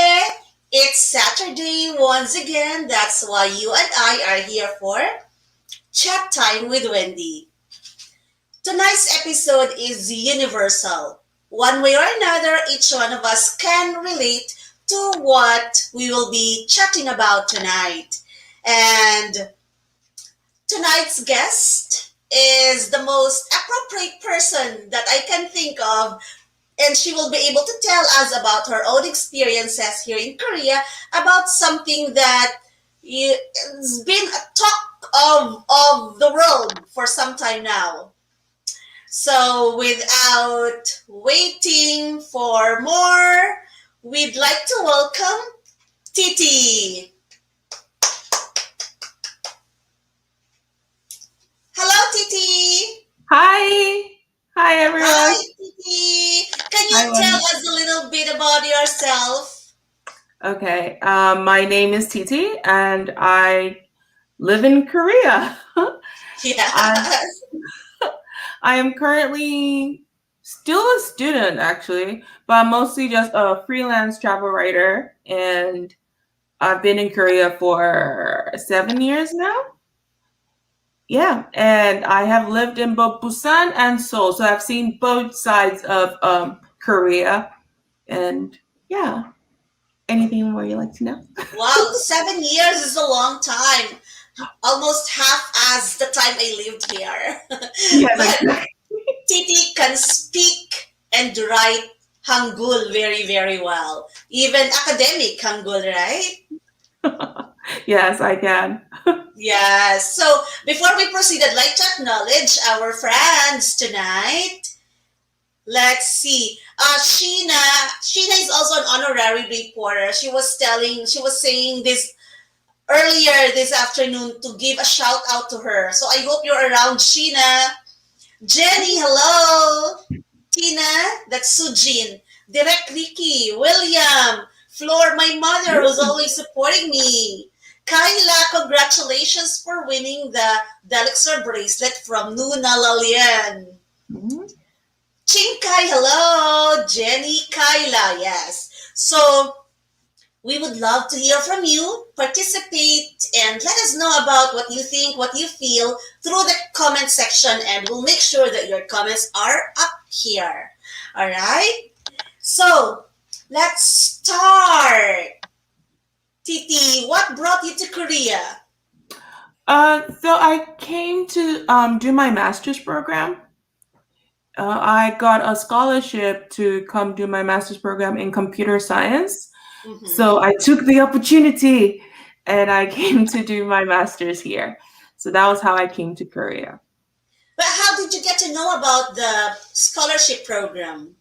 Hey, it's Saturday once again. That's why you and I are here for Chat Time with Wendy. Tonight's episode is universal. One way or another, each one of us can relate to what we will be chatting about tonight. And tonight's guest is the most appropriate person that I can think of, and she will be able to tell us about her own experiences here in Korea about something that has been a talk of the world for some time now. So, without waiting for more, we'd like to welcome Titi. Hello, Titi. Hi. Hi, Hi, everyone. Titi. Can you Hi, tell Wendy. us a little bit about yourself? Okay. My name is Titi, and I live in Korea. I Yes. I am currently still a student, actually, but I'm mostly just a freelance travel writer, and I've been in Korea for 7 years now. Yeah, and I have lived in both Busan and Seoul, so I've seen both sides of Korea, and yeah. Anything more you like to know? Wow, 7 years is a long time. Almost half as the time I lived here. Yes, But exactly. Titi can speak and write Hangul very, very well. Even academic Hangul, right? Yes, I can. Yes. So before we proceed, I'd like to acknowledge our friends tonight. Let's see. Sheena is also an honorary reporter. She was saying this earlier this afternoon to give a shout out to her. So I hope you're around, Sheena. Jenny, hello. Tina, that's Sujin. Direct Ricky, William, Floor, my mother who's always supporting me. Kyla, congratulations for winning the Delixor bracelet from Nuna Lalien. Mhm. Chinkai, hello. Jenny, Kyla, yes. So we would love to hear from you. Participate and let us know about what you think, what you feel through the comment section, and we'll make sure that your comments are up here. All right? So let's start. Titi, what brought you to Korea? So I came to do my master's program. I got a scholarship to come do my master's program in computer science. So Mm-hmm. I took the opportunity and I came to do my master's here. So that was how I came to Korea. But how did you get to know about the scholarship program?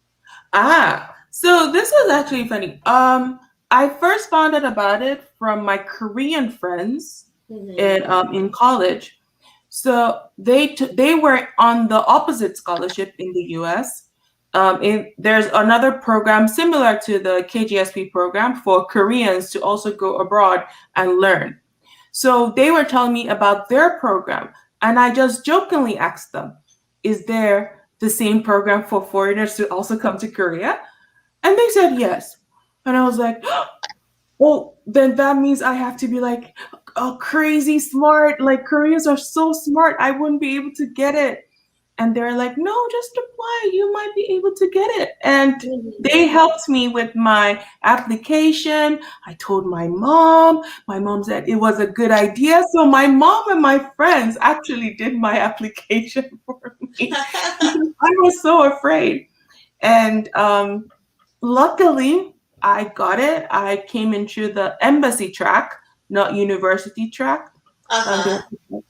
So this was actually funny. I first found out about it from my Korean friends Mm-hmm. in college. So they were on the opposite scholarship in the U.S. There's another program similar to the KGSP program for Koreans to also go abroad and learn. So they were telling me about their program, and I just jokingly asked them, "Is there the same program for foreigners to also come to Korea?" And they said yes. And I was like, well, then that means I have to be like crazy smart. Like Koreans are so smart. I wouldn't be able to get it. And they're like, no, just apply. You might be able to get it. And Mm-hmm. they helped me with my application. I told my mom. My mom said it was a good idea. So my mom and my friends actually did my application for me because I was so afraid. And luckily, I got it. I came into the embassy track, not university track. They Uh-huh.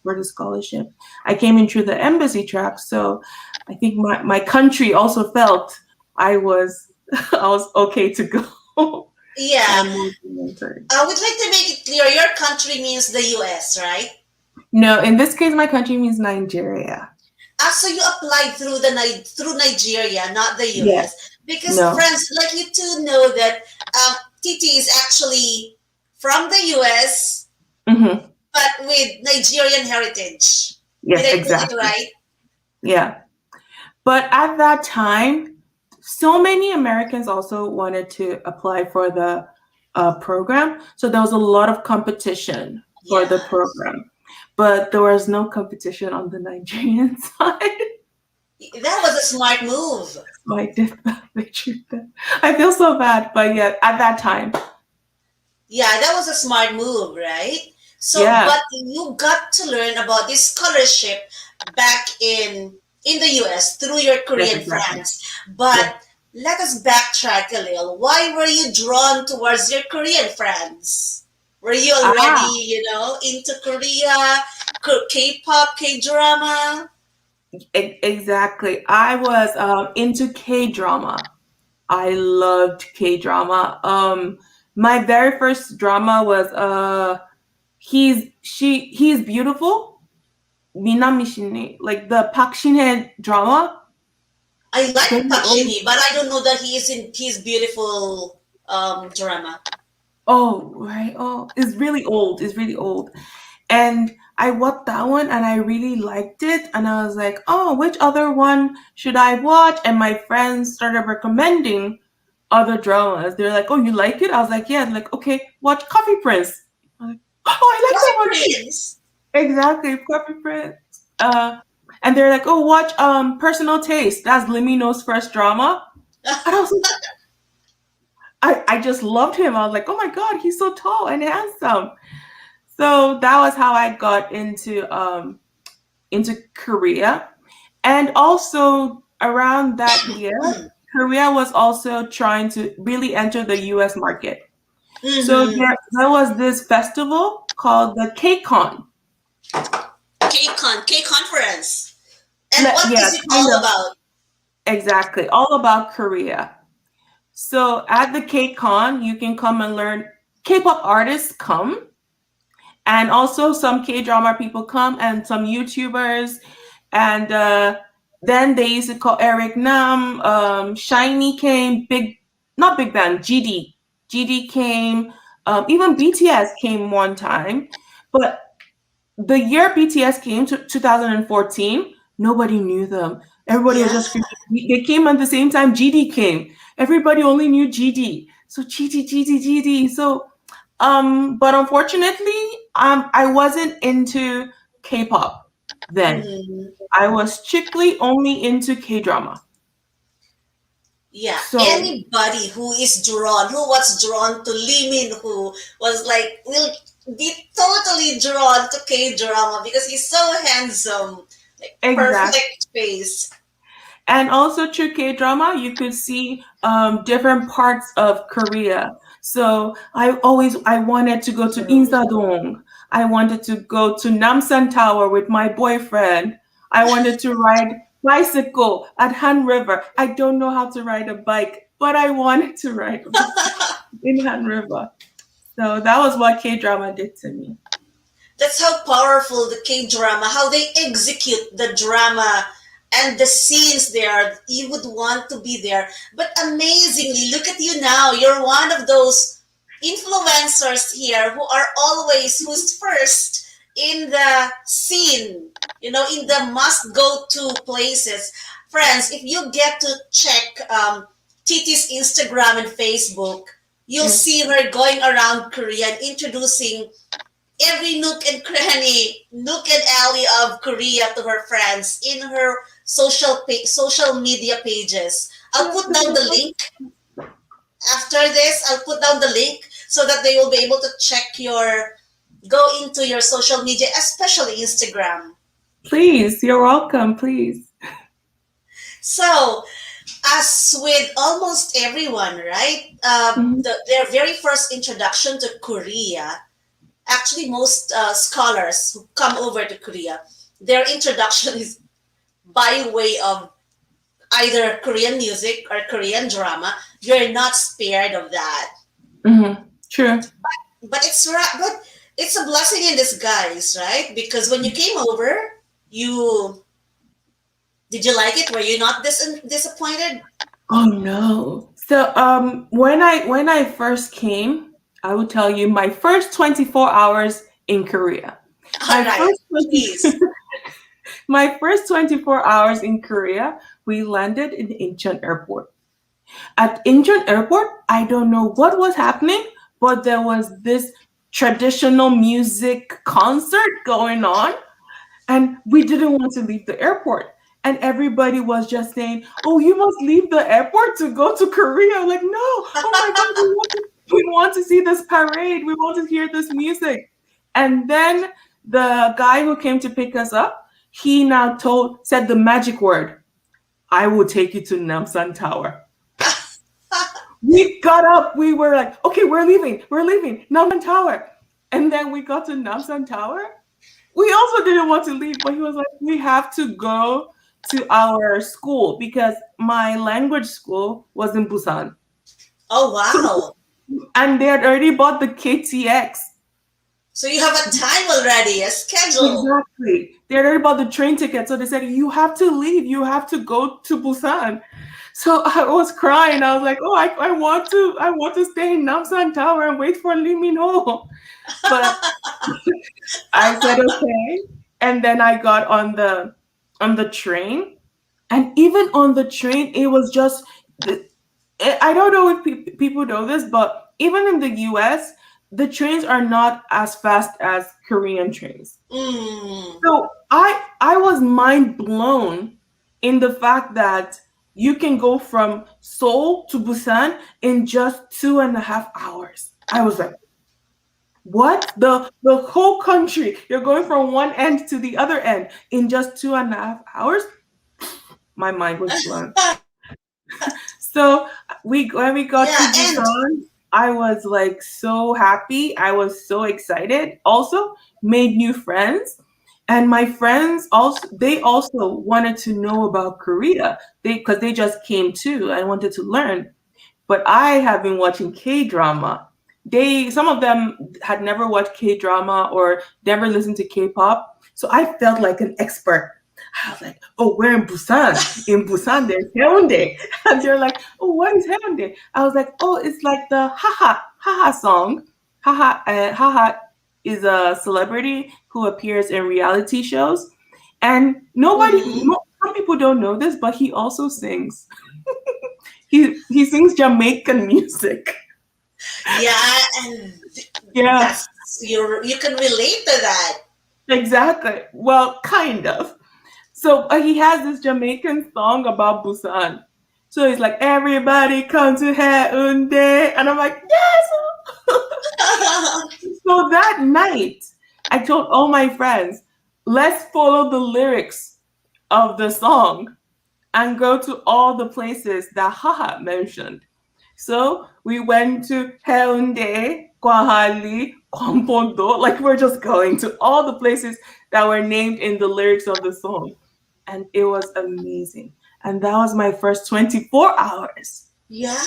for the scholarship. I came into the embassy track, so I think my country also felt I was I was okay to go. Yeah. And moved forward. I would like to make it clear your country means the US, right? No, in this case, my country means Nigeria. Ah, so you applied through through Nigeria, not the Yes. US. Because No. friends, like you two know that Titi is actually from the US, Hmm. but with Nigerian heritage. Did Yes, I put it exactly. right? Yeah. But at that time, so many Americans also wanted to apply for the program. So there was a lot of competition for the Yeah. program, but there was no competition on the Nigerian side. That was a smart move. So I did that picture. I feel so bad, but yeah, at that time, Yeah, that was a smart move, right? So, yeah, but you got to learn about this scholarship back in the US through your yes, Korean exactly. friends. But Yes. let us backtrack a little. Why were you drawn towards your Korean friends? Were you already, Ah, into Korea, K-pop, K-drama? exactly. I was into K drama. I loved K drama. My very first drama was he's beautiful. Minami Shinne, like the Park Shin-hye drama. I like Very Park old. Shin-hye, but I don't know that he is in his beautiful drama. Oh, right. Oh, it's really old. It's really old. And I watched that one and I really liked it. And I was like, oh, which other one should I watch? And my friends started recommending other dramas. They're like, oh, you like it? I was like, yeah. They're like, okay, watch Coffee Prince. I'm like, oh, I like Coffee that one too. Prince. Exactly, Coffee Prince. Uh, and they're like, oh, watch Personal Taste. That's Limino's first drama. And I was like, I just loved him. I was like, oh my God, he's so tall and handsome. So that was how I got into Korea. And also around that year, Korea was also trying to really enter the US market. So Mm-hmm. there was this festival called the KCON. K-Con, K-Conference. And what Yeah, is it kind all of about? exactly. All about Korea. So at the KCON, you can come and learn. K-pop artists come, and also some K-drama people come, and some YouTubers, and then they used to call Eric Nam, Shiny came, not Big Bang, GD came, even BTS came one time, but the year BTS came to 2014, nobody knew them. Everybody was Yeah. just screaming. They came at the same time GD came. Everybody only knew GD. So GD. So but unfortunately, I wasn't into K-pop then. Mm, I was strictly only into K-drama. yeah. So Anybody who was drawn to Lee Min, who was like, will be totally drawn to K-drama because he's so handsome. Like, exactly. perfect face. And also through K drama, you could see different parts of Korea. So I wanted to go to True. Insadong. I wanted to go to Namsan Tower with my boyfriend. I wanted to ride bicycle at Han River. I don't know how to ride a bike, but I wanted to ride a bike in Han River. So that was what K drama did to me. That's how powerful the K drama, how they execute the drama and the scenes there. You would want to be there. But amazingly, look at you now. You're one of those influencers here who are always who's first in the scene, in the must go to places. Friends, if you get to check Titi's Instagram and Facebook, you'll Yes. see her going around Korea and introducing every nook and cranny, nook and alley of Korea to her friends in her social media pages. I'll Yes, put down the link after this. I'll put down the link so that they will be able to go into your social media, especially Instagram. please, you're welcome, please. So, as with almost everyone, right? Mhm. Their very first introduction to Korea, actually, most scholars who come over to Korea, their introduction is by way of either Korean music or Korean drama. You're not spared of that. True. But it's a blessing in disguise, right? Because when you came over, you did you like it? Were you not disappointed? Oh no. So when I first came, I would tell you my first 24 hours in Korea. All My right, first 20, please. my first 24 hours in Korea, we landed in Incheon Airport. At Incheon Airport, I don't know what was happening, but there was this traditional music concert going on, and we didn't want to leave the airport. And everybody was just saying, "Oh, you must leave the airport to go to Korea." I'm like, no, oh my God, we want to see this parade. We want to hear this music. And then the guy who came to pick us up, he now said the magic word, "I will take you to Namsan Tower." We got up, we were like, okay, we're leaving, Namsan Tower. And then we got to Namsan Tower. We also didn't want to leave, but he was like, we have to go to our school because my language school was in Busan. Oh, So, wow. and they had already bought the KTX. So you have a time already, a schedule. Exactly. They had already bought the train ticket. So they said, you have to leave. You have to go to Busan. So I was crying. I was like, oh, I want to stay in Namsan Tower and wait for Lee Min Ho. But I said okay, and then I got on the train, and even on the train, it was just. I don't know if people know this, but even in the U.S., the trains are not as fast as Korean trains. Mm. So I was mind blown in the fact that you can go from Seoul to Busan in just 2.5 hours. I was like, what? The whole country, you're going from one end to the other end in just 2.5 hours? My mind was blown. So when we got Yeah, to and Busan, I was like so happy. I was so excited. Also made new friends. And my friends also wanted to know about Korea. Because they just came too. I wanted to learn. But I have been watching K drama. Some of them had never watched K drama or never listened to K pop, so I felt like an expert. I was like, "Oh, we're in Busan. In Busan, there's Hyundai," and they're like, "Oh, what is Hyundai?" I was like, "Oh, it's like the haha haha song. Haha is a celebrity who appears in reality shows, and mhm. some people don't know this, but he also sings." He sings Jamaican music. Yeah, and Yeah, that's you can relate to that. exactly. Well, kind of. So he has this Jamaican song about Busan. So he's like, everybody come to Haeundae. And I'm like, yes. So that night, I told all my friends, let's follow the lyrics of the song and go to all the places that Haha mentioned. So we went to Haeundae, Gwahali, Gwangpondo. Like we're just going to all the places that were named in the lyrics of the song. And it was amazing. And that was my first 24 hours. Yeah.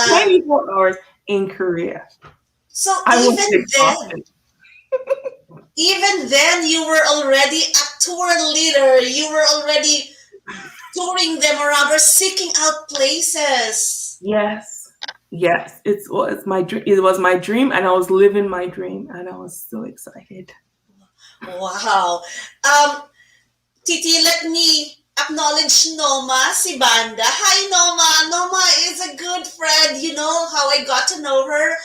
24 hours in Korea. So I was exhausted. even then, you were already a tour leader. You were already touring them around or seeking out places. Yes. Yes. It was my dream and I was living my dream and I was so excited. Wow. Titi, let me acknowledge Noma si Banda. Hi, Noma. Noma is a good friend. You know how I got to know her?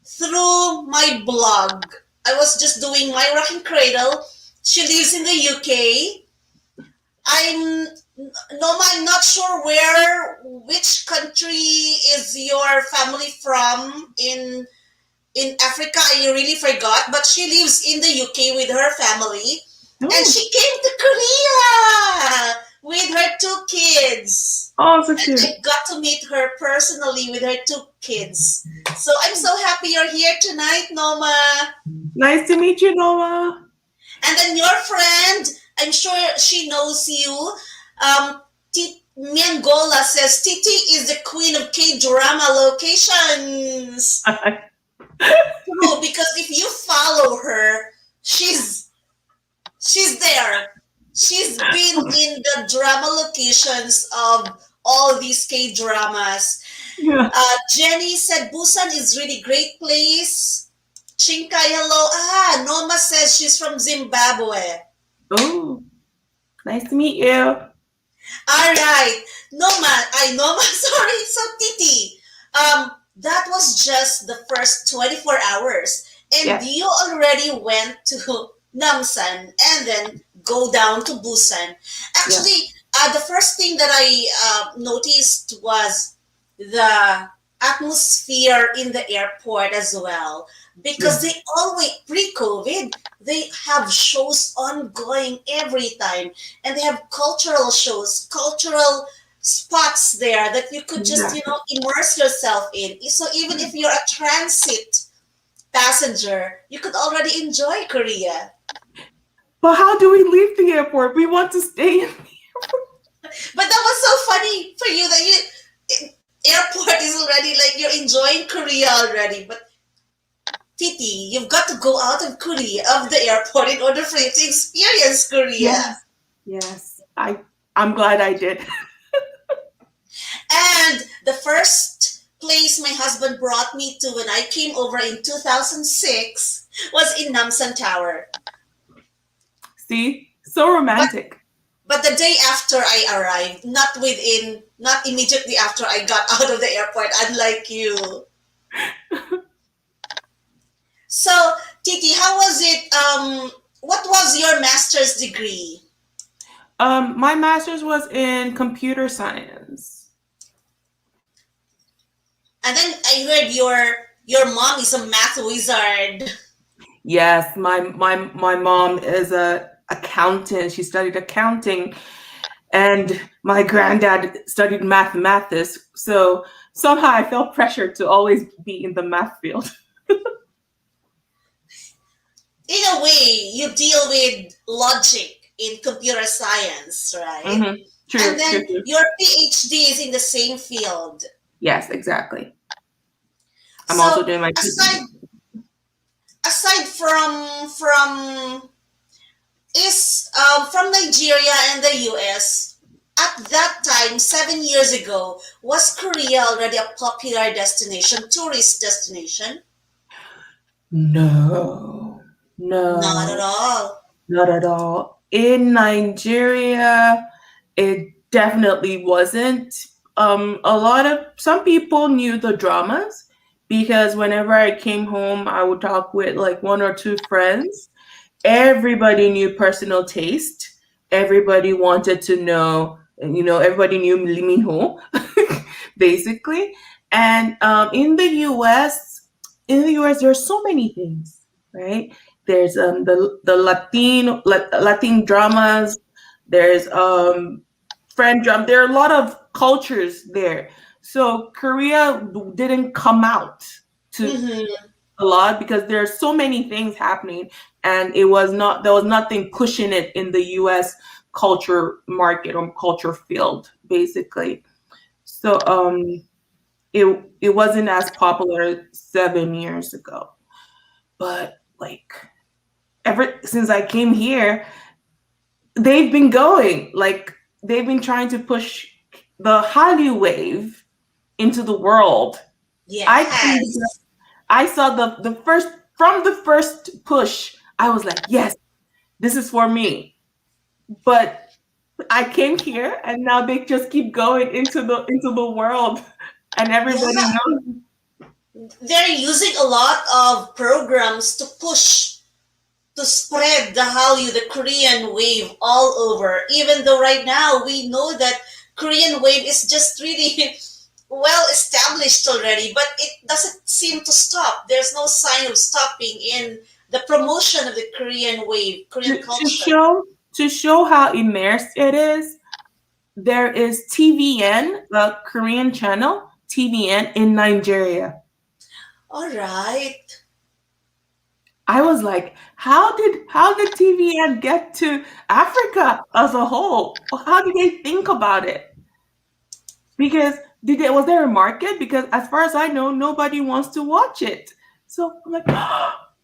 Through my blog. I was just doing my rocking cradle. She lives in the UK. I'm Noma, I'm not sure which country is your family from in Africa. I really forgot, but she lives in the UK with her family, and Oh, she came to Korea with her two kids. oh, so And I cute. got to meet her personally with her two kids. So I'm so happy you're here tonight, Noma. Nice to meet you, Noah. And then your friend, I'm sure she knows you. Miangola says Titi is the queen of K drama locations. True, because if you follow her, she's there. She's been in the drama locations of all these K dramas. Yeah. Jenny said Busan is really great place. Chinkai, hello. Noma says she's from Zimbabwe. Oh, nice to meet you. All right. Noma, Noma, sorry. So Titi, That was just the first 24 hours. And Yes. you already went to Namsan and then go down to Busan. Yeah. Actually, the first thing that I noticed was the atmosphere in the airport as well. Because Yeah. they always, pre-COVID, they have shows ongoing every time. And they have cultural shows, cultural spots there that you could just, Exactly. immerse yourself in. So even if you're a transit passenger, you could already enjoy Korea. But how do we leave the airport? We want to stay in. But that was so funny for you that airport is already like you're enjoying Korea already. But Titi, you've got to go out of Korea, of the airport, in order for you to experience Korea. Yes. Yes. I'm glad I did. And the first place my husband brought me to when I came over in 2006 was in Namsan Tower. See? So But romantic. But the day after I arrived, not immediately after I got out of the airport, unlike you. So, Titi, how was it? What was your master's degree? My master's was in computer science. And then I heard your mom is a math wizard. Yes, my mom is a accountant. She studied accounting, and my granddad studied mathematics. So somehow I felt pressure to always be in the math field. In a way, you deal with logic in computer science, right? Hmm. And True, true, then true. your PhD is in the same field. Yes, exactly. I'm also So, doing my aside PhD. aside from is from Nigeria and the US. At that time, 7 years ago, was Korea already a popular destination, tourist destination? No, Not at no, all. not at all. In Nigeria, it definitely wasn't. A lot of some people knew the dramas because whenever I came home, I would talk with like one or two friends. Everybody knew personal taste. Everybody wanted to know, everybody knew Lee Min Ho, basically. And in the US, there's so many things, right? There's the Latin dramas. There's French drum. There are a lot of cultures there. So Korea didn't come out to Hmm. a lot because there are so many things happening, and there was nothing pushing it in the US culture market or culture field, basically. So it wasn't as popular 7 years ago. But like ever since I came here, they've been going. Like they've been trying to push the Hallyu wave into the world. I think Yes. I saw the first push. I was like, yes, this is for me. But I came here, and now they just keep going into the world, and everybody Yeah, knows. they're using a lot of programs to push, to spread the Hallyu, the Korean wave all over. Even though right now we know that Korean wave is just really well established already, but it doesn't seem to stop. There's no sign of stopping in the promotion of the Korean wave, Korean to, to culture. show to show how immersed it is. There is TVN, the Korean channel TVN in Nigeria. All right. I was like, how did TVN get to Africa as a whole? How did they think about it? Because was there a market? Because as far as I know, nobody wants to watch it. So I'm like,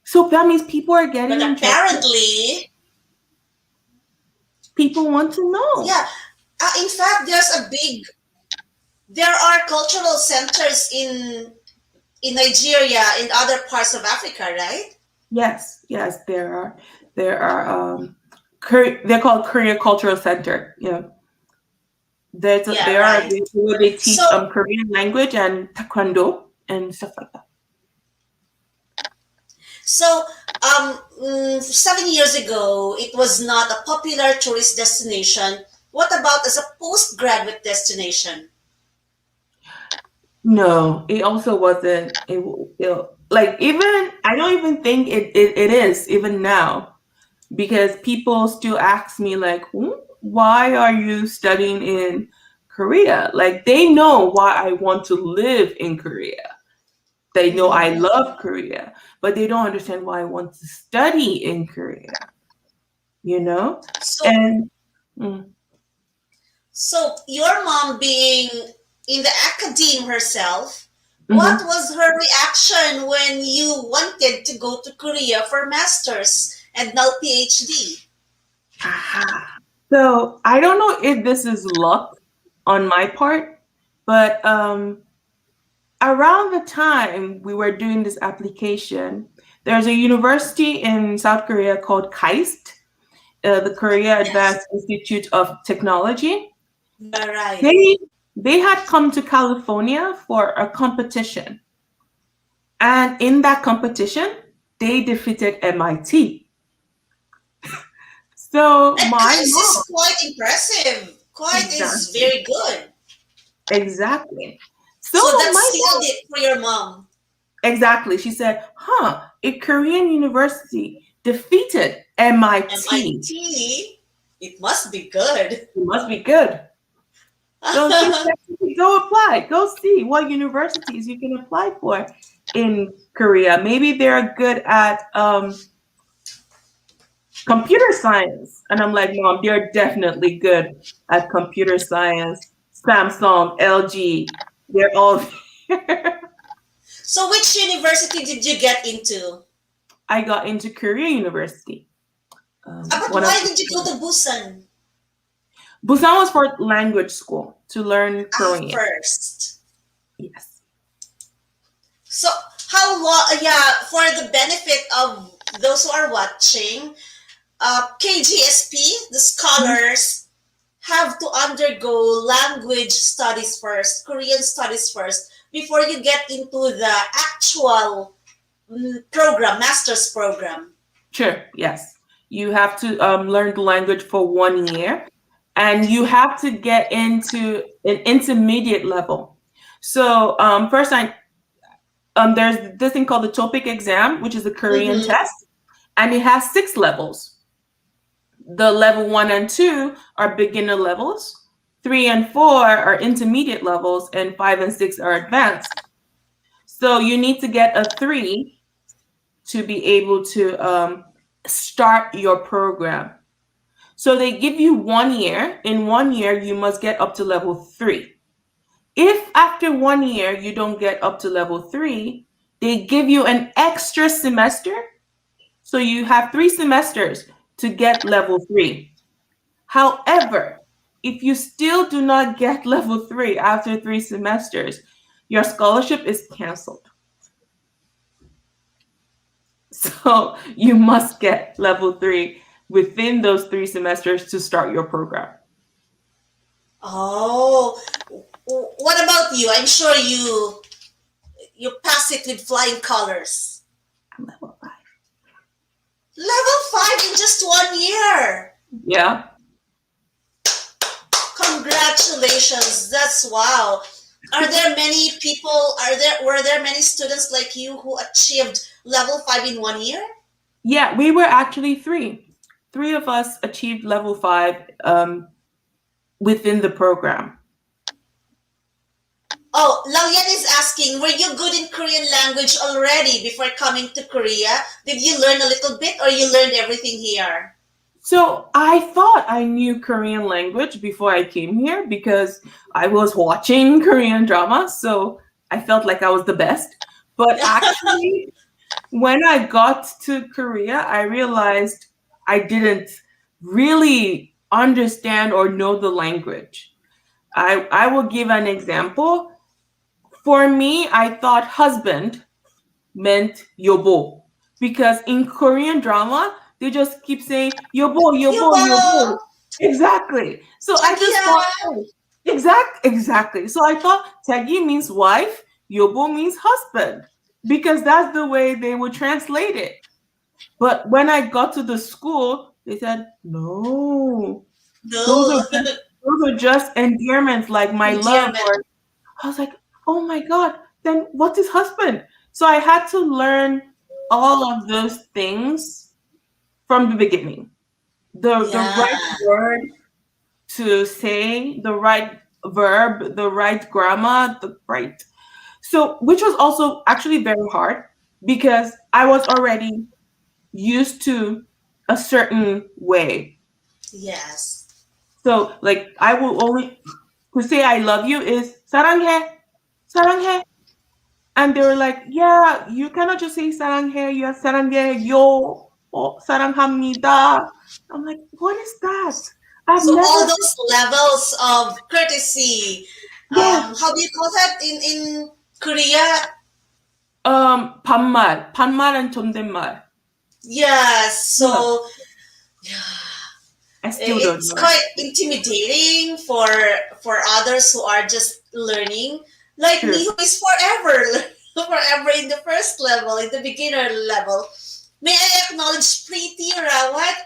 so that means people are But getting interested. apparently, People want to know. yeah, in fact, there are cultural centers in Nigeria, in other parts of Africa, right? Yes, yes, there are they're called Korea Cultural Center. Yeah, There are right. where they So, teach Korean language and taekwondo and stuff like that. So, 7 years ago, it was not a popular tourist destination. What about as a postgraduate destination? No, it also wasn't. Like even I don't even think it is even now because people still ask me like, why are you studying in Korea? Like they know why I want to live in Korea. They know I Mhm. love Korea, but they don't understand why I want to study in Korea, you know? So, And mm, so your mom being in the academe herself, what mhm. was her reaction when you wanted to go to Korea for masters and now PhD? Aha. So I don't know if this is luck on my part, but around the time we were doing this application, there's a university in South Korea called KAIST, the Korea Yes, Advanced Institute of Technology. you're right. They they had come to California for a competition, and in that competition, they defeated MIT. So And my Kimes mom, is quite impressive. Quite is exactly, very good. exactly. So So that my sealed mom, it for your mom. exactly. She said, "Huh, a Korean university defeated MIT. MIT, it must be good. It must be good." So she said, "Go apply. Go see what universities you can apply for in Korea. Maybe they're good at computer science." And I'm like, "Mom, they're definitely good at computer science. Samsung, LG, they're all there." So which university did you get into? I got into Korea University. But One of why did you go to Busan Busan was for language school to learn Korean. first? Yes. So yeah, for the benefit of those who are watching, KGSP, the Mhm. scholars have to undergo language studies first, Korean studies first, before you get into the actual program, master's program. Sure. Yes. You have to learn the language for 1 year, and you have to get into an intermediate level. So first, there's this thing called the TOPIK exam, which is a Korean Mm-hmm. test, and it has 6 levels. The level 1 and 2 are beginner levels, 3 and 4 are intermediate levels, and 5 and 6 are advanced. So you need to get a 3 to be able to start your program. So they give you 1 year. In 1 year, you must get up to level 3. If after 1 year you don't get up to level 3, they give you an extra semester. So you have 3 semesters to get level 3. However, if you still do not get level 3 after 3 semesters, your scholarship is canceled. So you must get level 3 within those 3 semesters to start your program. Oh, what about you? I'm sure you pass it with flying colors. I'm level 5. Level 5 in just 1 year. Yeah. Congratulations. That's wow. Are there many people, were there many students like you who achieved level 5 in 1 year? Yeah, we were actually three. Three of us achieved level 5 within the program. Oh, Laoyan is asking, were you good in Korean language already before coming to Korea? Did you learn a little bit or you learned everything here? So I thought I knew Korean language before I came here because I was watching Korean dramas, so I felt like I was the best. But actually, when I got to Korea, I realized I didn't really understand or know the language. I will give an example. For me, I thought husband meant yobo because in Korean drama, they just keep saying yobo, yobo, Yubo! yobo. Exactly. So I just Jagiya! thought, oh, exactly. So I thought tagi means wife, Yobo means husband because that's the way they would translate it. But when I got to the school, they said, no, those No. are just, those are just endearments like my love. Endearment. Or I was like, oh my God, then what is husband? So I had to learn all of those things from the beginning. The Yeah. right word to say, the right verb, the right grammar, the right. So, which was also actually very hard because I was already used to a certain way. Yes. So, like, I will only to say I love you is 사랑해, 사랑해, and they were like, yeah, you cannot just say 사랑해, you have 사랑해, yo, or 사랑합니다. I'm like, what is that? I've So never, all those levels of courtesy, yes, how do you call that in Korea? 반말, 반말은 존댓말. Yes. Yeah, So I still don't it's know. quite intimidating for others who are just learning, like me, True. who is forever forever in the first level, in the beginner level. May I acknowledge Preeti Rawat?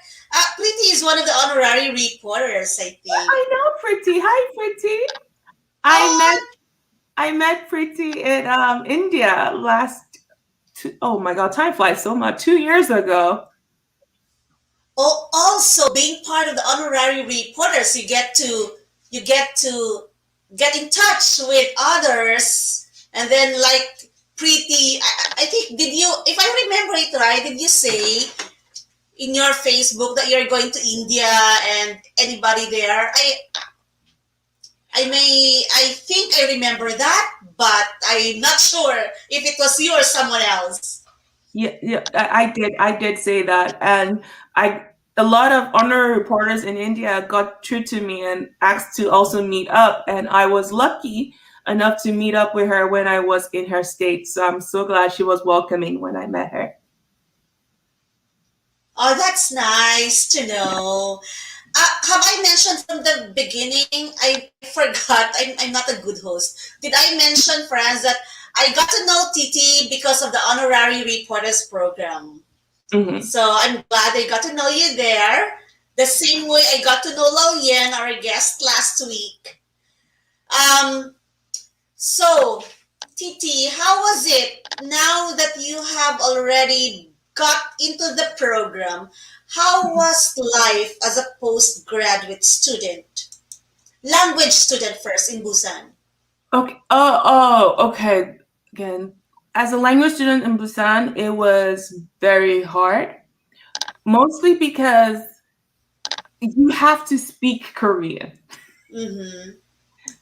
Preeti is one of the honorary reporters, I think. I know Pretty. Hi, Pretty. I met Oh, I met Pretty in India oh my god, time flies so much. 2 years ago. also being part of the honorary reporters, you get to get in touch with others, and then like Preeti, I think, did you, if I remember it right, did you say in your Facebook that you're going to India and anybody there? I think I remember that, but I'm not sure if it was you or someone else. Yeah, yeah, I did say that, and I a lot of honorary reporters in India got through to me and asked to also meet up, and I was lucky enough to meet up with her when I was in her state. So I'm so glad she was welcoming when I met her. Oh, that's nice to know. Have I mentioned from the beginning? I forgot. I'm not a good host. Did I mention, friends, that I got to know Titi because of the honorary reporters program? Hmm. So I'm glad I got to know you there. The same way I got to know Lao Yen, our guest last week. Um, so, Titi, how was it now that you have already got into the program? How was life as a postgraduate student? Language student first in Busan. Okay. Oh, okay. Again, as a language student in Busan, it was very hard, mostly because you have to speak Korean. Mm-hmm.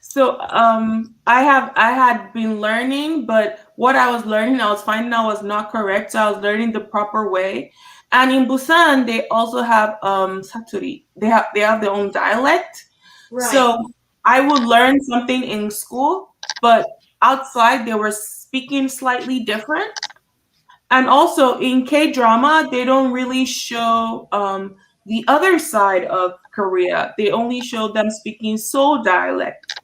So I had been learning, but what I was learning, I was finding I was not correct. So I was learning the proper way. And in Busan, they also have Saturi. They have their own dialect. Right. So I would learn something in school, but outside they were speaking slightly different. And also in K drama, they don't really show the other side of Korea. They only show them speaking Seoul dialect.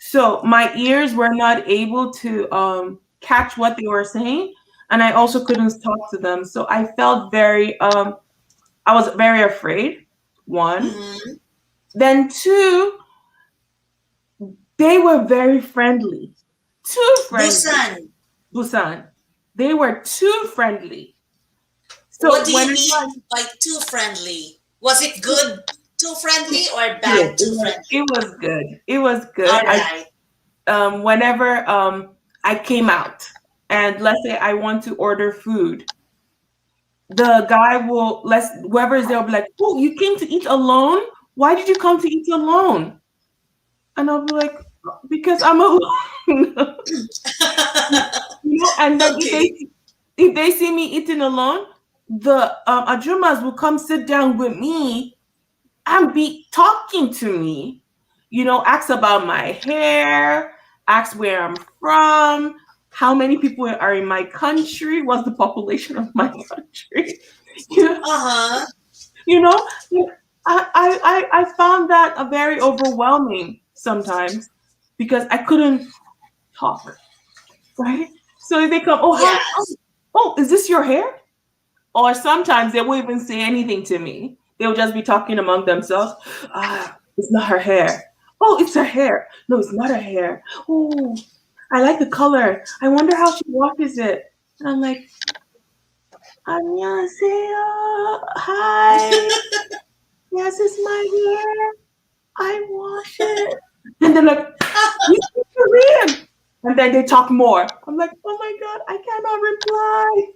So my ears were not able to catch what they were saying, and I also couldn't talk to them. So I felt I was very afraid. One, Mm-hmm. then two, they were very friendly, too friendly. Busan. Busan, they were too friendly. What So do you whenever mean by too friendly? Was it good too friendly or good, bad too it friendly? was good. It was All good. I right. whenever I came out, and let's say I want to order food, the guy will let's whoever is there will be like, "Oh, you came to eat alone? Why did you come to eat alone?" And I'll be like, "Because I'm alone." And then Okay. if they see me eating alone, the ajumas will come sit down with me and be talking to me. Ask about my hair, ask where I'm from, how many people are in my country, what's the population of my country. you know, Uh-huh. you know, I found that very overwhelming sometimes because I couldn't talk. right? So they come, oh hi, Yes. is this your hair? Or sometimes they won't even say anything to me. They'll just be talking among themselves. It's not her hair. Oh, it's her hair. No, it's not her hair. Oh, I like the color. I wonder how she washes it. And I'm like, 안녕하세요. Hi. Yes, it's my hair. I wash it. And they're like, you speak Korean. And then they talk more. I'm like, oh my God, I cannot reply.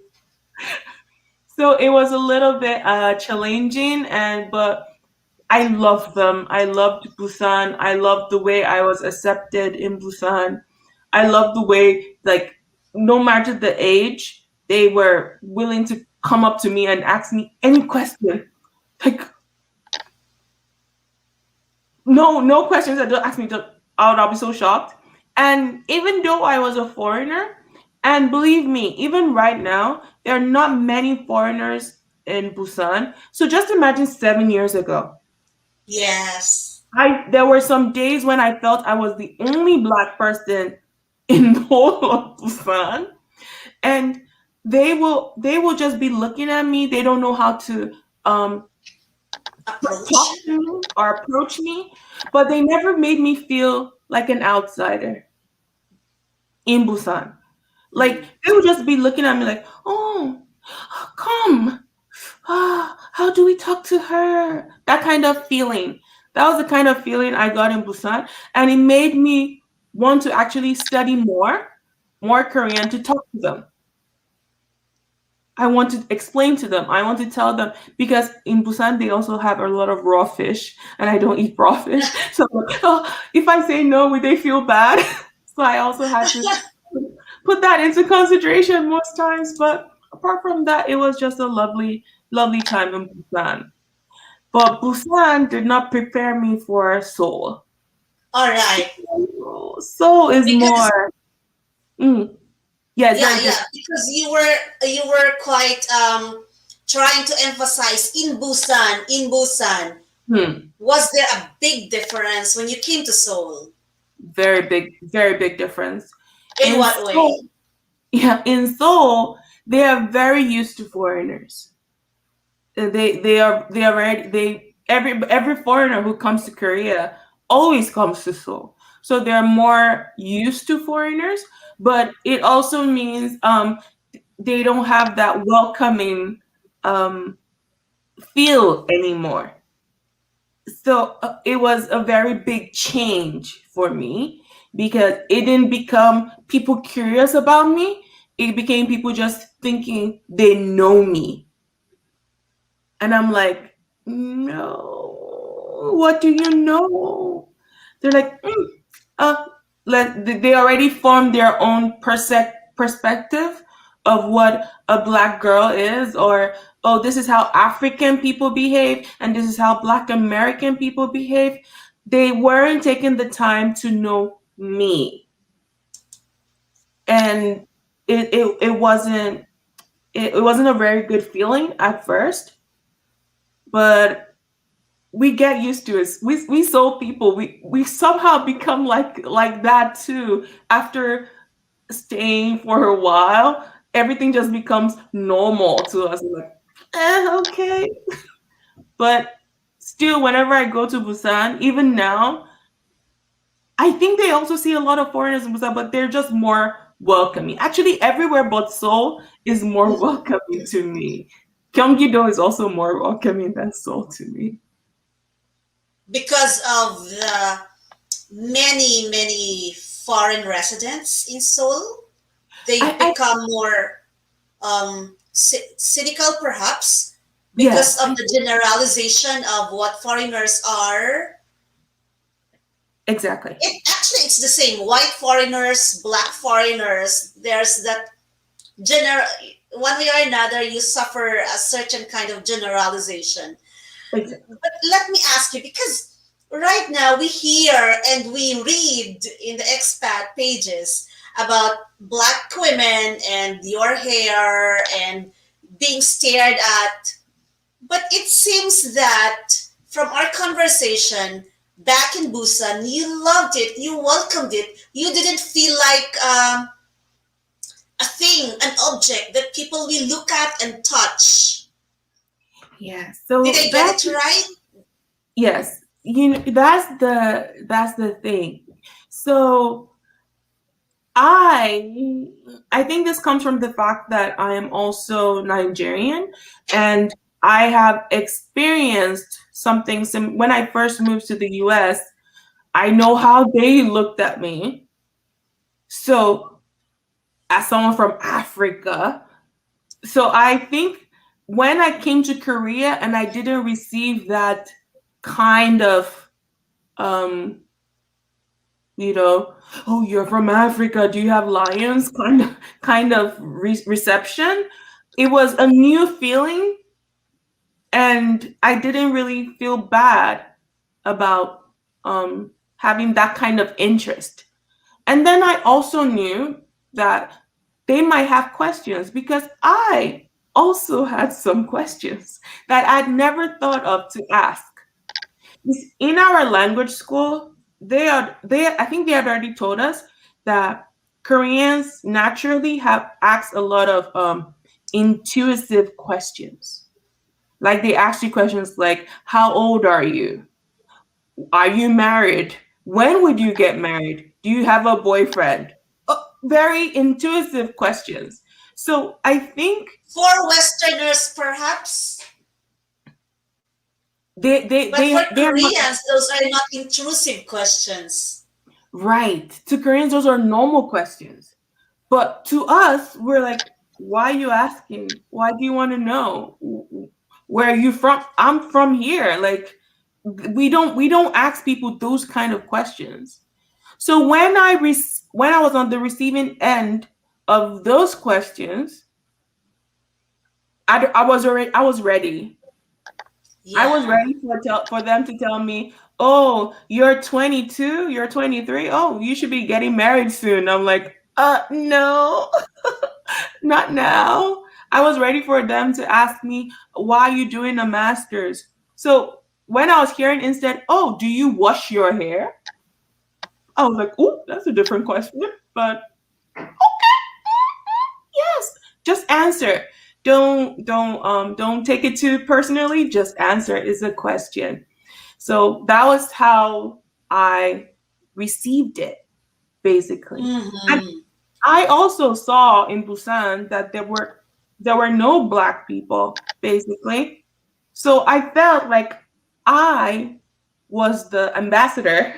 So it was a little bit challenging, but I loved them. I loved Busan. I loved the way I was accepted in Busan. I loved the way, like, no matter the age, they were willing to come up to me and ask me any question. Like, no questions that don't ask me to, I'll be so shocked. And even though I was a foreigner, and believe me, even right now, there are not many foreigners in Busan. So just imagine 7 years ago. Yes. There were some days when I felt I was the only black person in the whole of Busan, and they will just be looking at me. They don't know how to um, talk Approach. to me or approach me, but they never made me feel like an outsider in Busan. Like Mhm. they would just be looking at me like, "Oh, come, how do we talk to her?" That kind of feeling. That was the kind of feeling I got in Busan, and it made me want to actually study more Korean to talk to them. I want to explain to them. I want to tell them because in Busan they also have a lot of raw fish, and I don't eat raw fish. So if I say no, would they feel bad? So I also had to put that into consideration most times. But apart from that, it was just a lovely, lovely time in Busan. But Busan did not prepare me for Seoul. All right. Seoul is Because more, mm, yeah, it's yeah, very yeah, different. because you were quite trying to emphasize in Busan. Hmm. Was there a big difference when you came to Seoul? Very big difference. In In what way? Seoul, yeah, in Seoul, they are very used to foreigners. They are very they every foreigner who comes to Korea always comes to Seoul. So they're more used to foreigners, but it also means they don't have that welcoming um, feel anymore. So it was a very big change for me because it didn't become people curious about me. It became people just thinking they know me. And I'm like, no, what do you know? They're like, uh, they already formed their own perspective of what a black girl is, or oh, this is how African people behave, and this is how Black American people behave. They weren't taking the time to know me, and it wasn't a very good feeling at first, but we get used to it. We soul people. We somehow become like that too. After staying for a while, everything just becomes normal to us. We're like, okay. But still, whenever I go to Busan, even now, I think they also see a lot of foreigners in Busan, but they're just more welcoming. Actually, everywhere but Seoul is more welcoming to me. Gyeonggi-do is also more welcoming than Seoul to me. Because of the many foreign residents in Seoul, they've I become more cynical, perhaps, Yeah, because of the generalization of what foreigners are. exactly. It's the same. White foreigners, black foreigners. There's that general. One way or another, you suffer a certain kind of generalization. Exactly. But let me ask you, because right now we hear and we read in the expat pages about black women and your hair and being stared at. But it seems that from our conversation back in Busan, you loved it, you welcomed it, you didn't feel like a thing, an object that people will look at and touch. Yeah. Did So I get that it right? yes, that's the thing. So I I think this comes from the fact that I am also Nigerian, and I have experienced something when I first moved to the US. I know how they looked at me. So as someone from Africa, so I think when I came to Korea and I didn't receive that kind of um you know, oh, you're from Africa, do you have lions kind of reception. It was a new feeling, and I didn't really feel bad about having that kind of interest. And then I also knew that they might have questions, because I also had some questions that I'd never thought of to ask. In our language school, they I think they had already told us that Koreans naturally have asked a lot of intuitive questions. Like they ask you questions like, how old are you? Are you married? When would you get married? Do you have a boyfriend? Very intuitive questions. So I think For Westerners, perhaps, but for they're not Koreans, those are not intrusive questions. right. To Koreans, those are normal questions. But to us, we're like, why are you asking? Why do you want to know? Where are you from? I'm from here. Like we don't ask people those kind of questions. So when I was on the receiving end of those questions, I was ready. I was Yeah. ready for them to tell me, "Oh, you're 22, you're 23. Oh, you should be getting married soon." I'm like, no, not now." I was ready for them to ask me, "Why are you doing a master's?" So when I was hearing instead, "Oh, do you wash your hair?" I was like, "Oh, that's a different question." But yes, just answer. Don't take it too personally. Just answer. It's a question. So that was how I received it, basically. And Hmm. I also saw in Busan that there were no black people, basically. So I felt like I was the ambassador.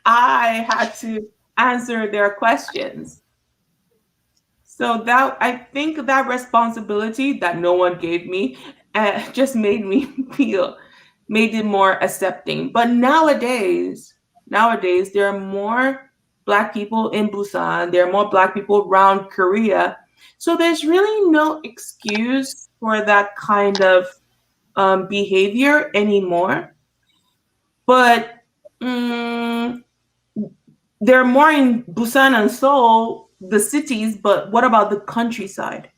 I had to answer their questions. So that I think that responsibility that no one gave me just made me feel made it more accepting. But nowadays there are more black people in Busan. There are more black people around Korea. So there's really no excuse for that kind of behavior anymore. But mm, there are more in Busan and Seoul, the cities. But what about the countryside?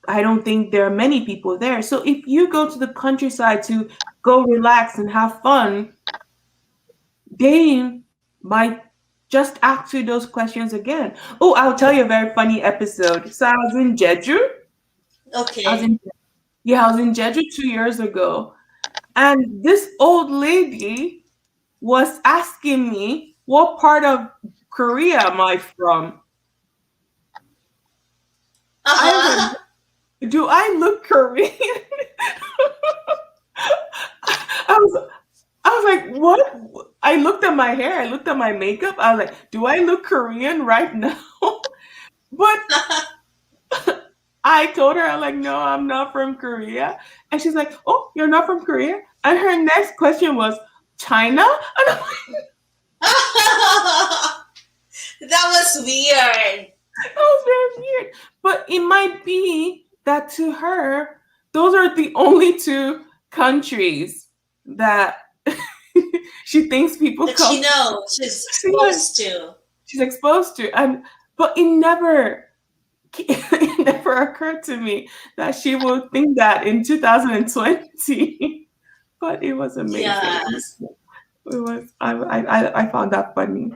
I don't think there are many people there. So if you go to the countryside to go relax and have fun, they might just ask you those questions again. Oh, I'll tell you a very funny episode. So I was in Jeju. I was Okay. in yeah, I was in Jeju 2 years ago, and this old lady was asking me what part of Korea am I from. I was Uh-huh. like, do I look Korean? I was I was like, what? I looked at my hair, I looked at my makeup. I was like, do I look Korean right now? But I told her, I'm like, no, I'm not from Korea. And she's like, oh, you're not from Korea? And her next question was, China? And I'm like, That was weird. that was very weird. But it might be that to her, those are the only two countries that she thinks people That she come from. knows she's Yeah, exposed to. she's exposed to. And but it never occurred to me that she would think that in 2020. But it was amazing. Yes. It was I found that funny.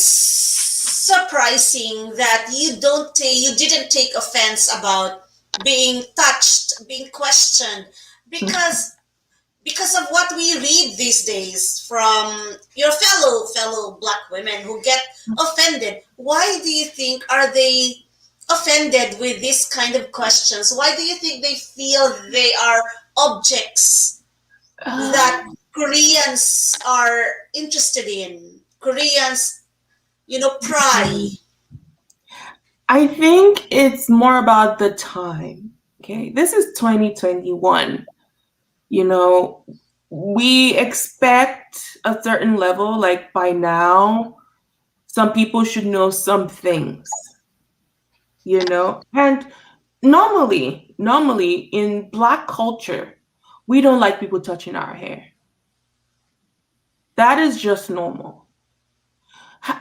it's surprising that you didn't take offense about being touched, being questioned, because of what we read these days from your fellow black women who get offended. Why do you think are they offended with this kind of questions? Why do you think they feel they are objects that Um, Koreans are interested in? Koreans, pry. I think it's more about the time. Okay, this is 2021. You know, we expect a certain level, like by now, some people should know some things, and normally in Black culture, we don't like people touching our hair. That is just normal.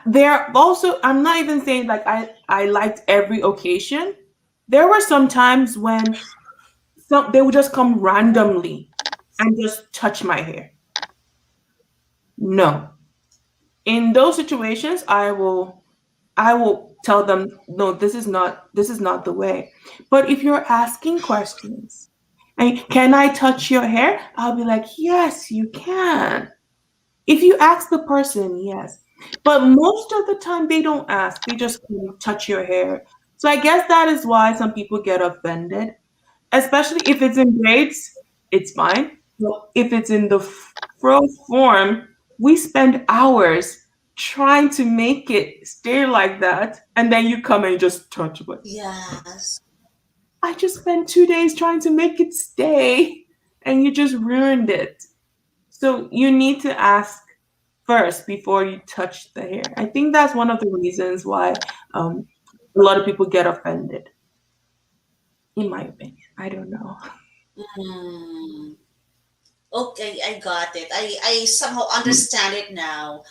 There also, I'm not even saying like I liked every occasion. There were some times when they would just come randomly and just touch my hair. No. In those situations, I will tell them, no, this is not the way. But if you're asking questions, and can I touch your hair? I'll be like, yes, you can. If you ask the person, yes. But most of the time they don't ask. They just touch your hair. So I guess that is why some people get offended, especially if it's in grades, it's fine. Well, if it's in the fro form, we spend hours trying to make it stay like that, and then you come and just touch it. Yes. I just spent 2 days trying to make it stay, and you just ruined it. So you need to ask first before you touch the hair. I think that's one of the reasons why um, a lot of people get offended, in my opinion. I don't know. Hmm. Okay, I got it. I somehow understand it now.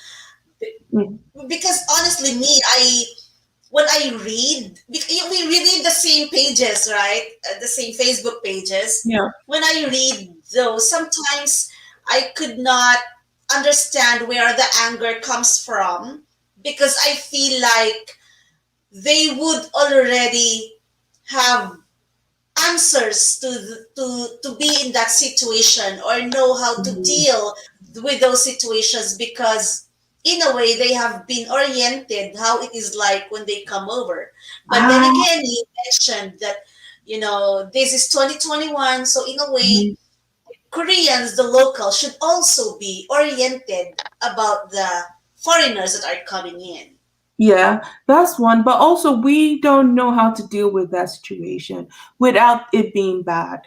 Be- Mm, Because honestly, when I read, we read the same pages, right? The same Facebook pages. yeah. When I read those, sometimes I could not understand where the anger comes from because I feel like they would already have answers to be in that situation or know how to Mhm. deal with those situations because in a way they have been oriented how it is like when they come over. But then Ah, again, you mentioned that this is 2021, so in a way mhm. Koreans, the local, should also be oriented about the foreigners that are coming in. Yeah, that's one. But also, we don't know how to deal with that situation without it being bad.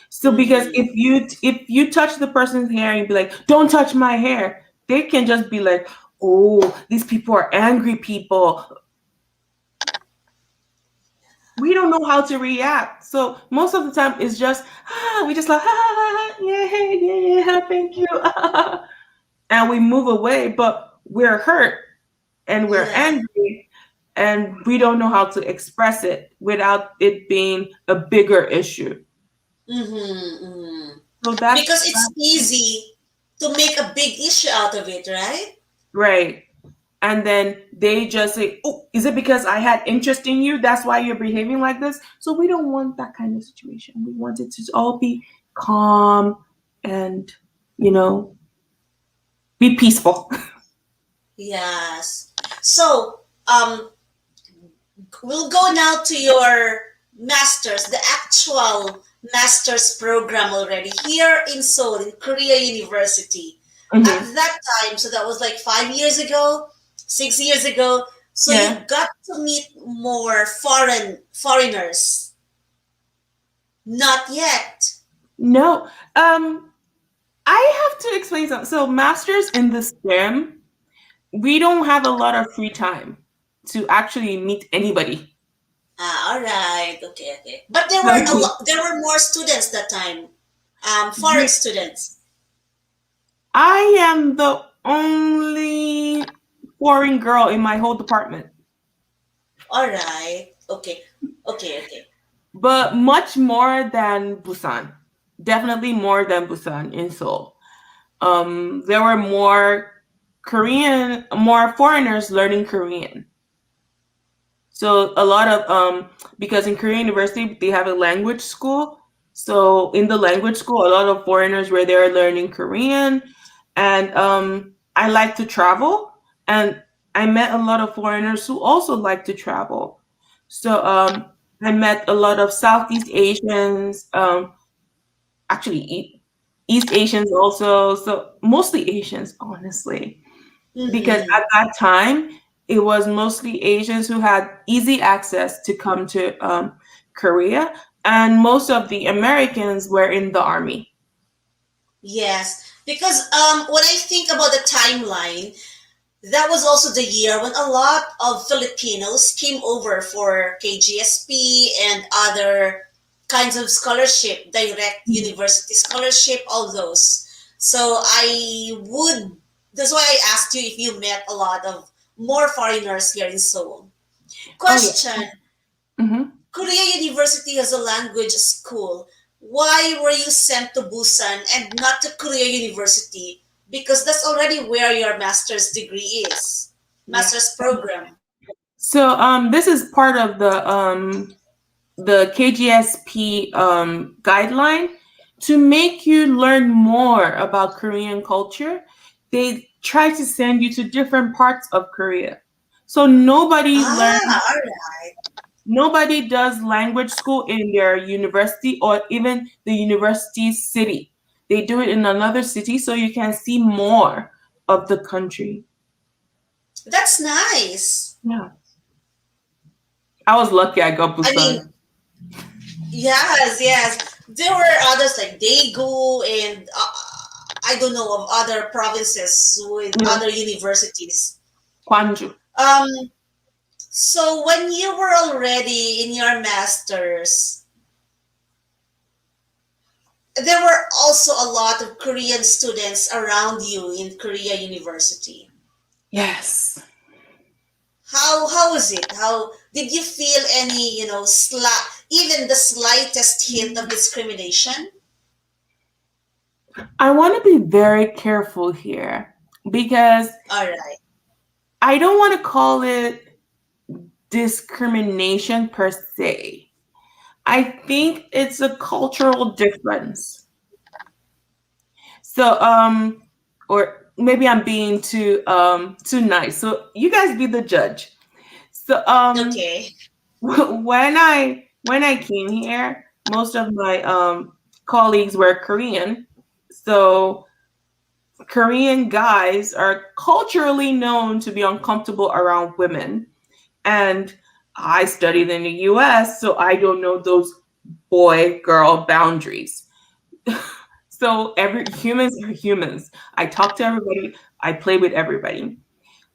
So, because Mm-hmm. if you touch the person's hair and be like, "Don't touch my hair," they can just be like, "Oh, these people are angry people." We don't know how to react. So most of the time, it's just we just like yeah, yeah, yeah, thank you, and we move away. But we're hurt and we're Yeah. angry and we don't know how to express it without it being a bigger issue. Mm-hmm. Mm-hmm. So that's Because it's easy to make a big issue out of it, right? right. And then they just say, "Oh, is it because I had interest in you? That's why you're behaving like this?" So we don't want that kind of situation. We want it to all be calm and, you know, be peaceful. Yes. So, we'll go now to your master's, the actual master's program already here in Seoul, in Korea University. At Hmm. that time, so that was like 5 years ago, 6 years ago. So Yeah. you got to meet more foreigners. Not yet. No. I have to explain something. So masters in the STEM, we don't have a lot of free time to actually meet anybody. Ah, all right. Okay, okay. But there were a So lot. There were more students that time. Foreign students. I am the only foreign girl in my whole department, All right. Okay. Okay. Okay. but much more than Busan. Definitely more than Busan in Seoul. There were more more foreigners learning Korean. So a lot of because in Korean University they have a language school. So in the language school, a lot of foreigners were there learning Korean, and I like to travel, and I met a lot of foreigners who also like to travel. So I met a lot of Southeast Asians, actually East Asians also. So mostly Asians, honestly, because Mm-hmm. at that time it was mostly Asians who had easy access to come to Korea, and most of the Americans were in the army. Yes, because when I think about the timeline, that was also the year when a lot of Filipinos came over for KGSP and other kinds of scholarship, direct university scholarship, all those. So that's why I asked you if you met a lot of more foreigners here in Seoul. Oh yeah. Question: hmm Korea University has a language school. Why were you sent to Busan and not to Korea University? Because that's already where your master's degree is. Yeah. Master's program. So this is part of the KGSP guideline to make you learn more about Korean culture. They try to send you to different parts of Korea. So Ah, all right. nobody does language school in their university or even the university city. They do it in another city so you can see more of the country. That's nice. Yeah. I was lucky I got I mean, Busan. yes, yes. There were others like Daegu and I don't know of other provinces with Yeah. other universities. Kwanju. Um, so when you were already in your master's, there were also a lot of Korean students around you in Korea University. Yes. How was it? How did you feel any, even the slightest hint of discrimination? I want to be very careful here because All right. I don't want to call it discrimination per se. I think it's a cultural difference. So, or maybe I'm being too nice. So you guys be the judge. So, Okay. when I came here, most of my colleagues were Korean. So Korean guys are culturally known to be uncomfortable around women. And I studied in the US, so I don't know those boy girl boundaries. So every humans are humans. I talk to everybody, I play with everybody.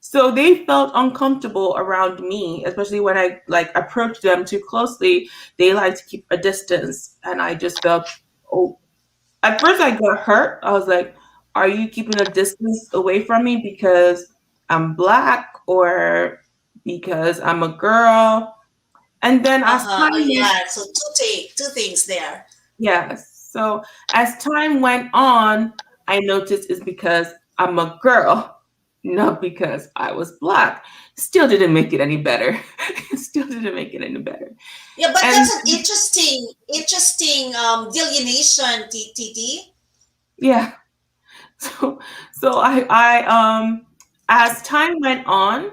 So they felt uncomfortable around me, especially when I like approached them too closely. They like to keep a distance, and I just felt, oh, at first I got hurt. I was like, are you keeping a distance away from me because I'm black or because I'm a girl? And then as Uh-huh. Oh, time went, yeah. So two things there. yes. So as time went on, I noticed it's because I'm a girl, not because I was black. Still didn't make it any better. Still didn't make it any better. Yeah, but And that's an interesting delineation, TT. yeah, so I as time went on,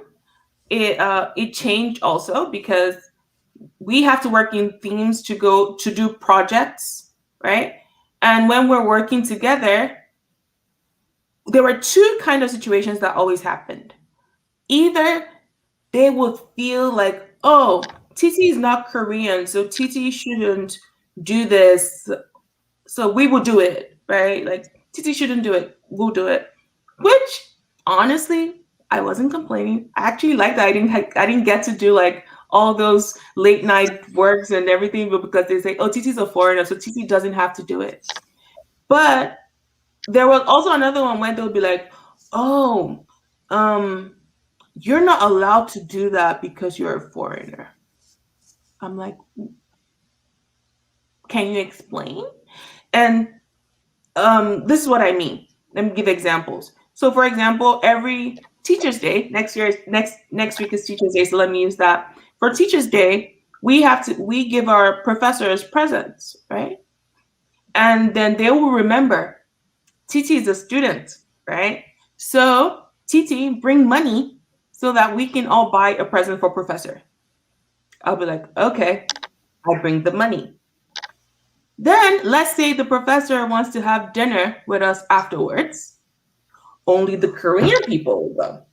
it changed also because we have to work in teams to go to do projects, right? And when we're working together, there were two kind of situations that always happened. Either they would feel like, oh, Titi is not Korean, so Titi shouldn't do this, so we will do it, right? Like Titi shouldn't do it, we'll do it. Which honestly, I wasn't complaining. I actually liked that. I didn't get to do like all those late night works and everything, but because they say, oh, Titi's a foreigner, so Titi doesn't have to do it. But there was also another one where they'll be like, oh, um, you're not allowed to do that because you're a foreigner. I'm like, can you explain? And this is what I mean. Let me give examples. So for example, every Teachers Day, next week is Teachers Day, so let me use that. For Teachers Day, we give our professors presents, right? And then they will remember Titi is a student, right? So Titi, bring money so that we can all buy a present for professor. I'll be like, okay, I bring the money. Then let's say the professor wants to have dinner with us afterwards. Only the Korean people will go.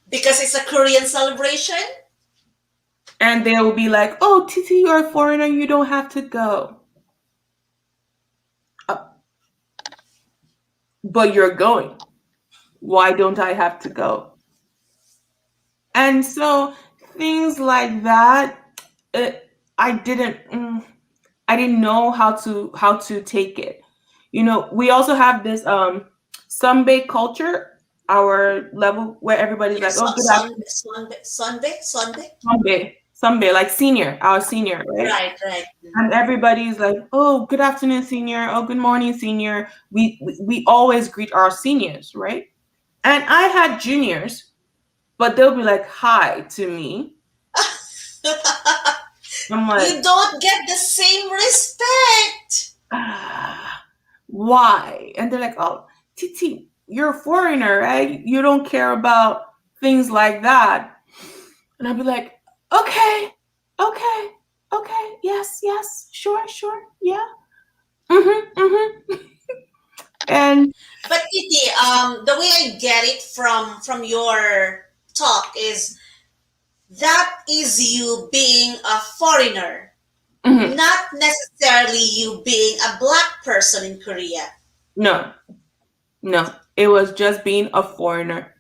Because it's a Korean celebration? And they will be like, oh, Titi, you're a foreigner, you don't have to go. Uh, but you're going. Why don't I have to go? And so things like that, it, I didn't. I didn't know how to take it. We also have this Sunday culture, our level where everybody's like, Yes, oh, good afternoon, Sunday. Sunday, like senior, our senior, right? Right, right. And everybody's like, oh, good afternoon, senior. Oh, good morning, senior. We always greet our seniors, right? And I had juniors, but they'll be like, hi to me. I'm like, You don't get the same respect. why? And they're like, oh, Titi, you're a foreigner, right? You don't care about things like that. And I'll be like, okay, okay, okay, yes, sure, yeah. Mm-hmm. And But Titi, the way I get it from your talk is that is you being a foreigner, mhm, not necessarily you being a black person in Korea. no, no, it was just being a foreigner.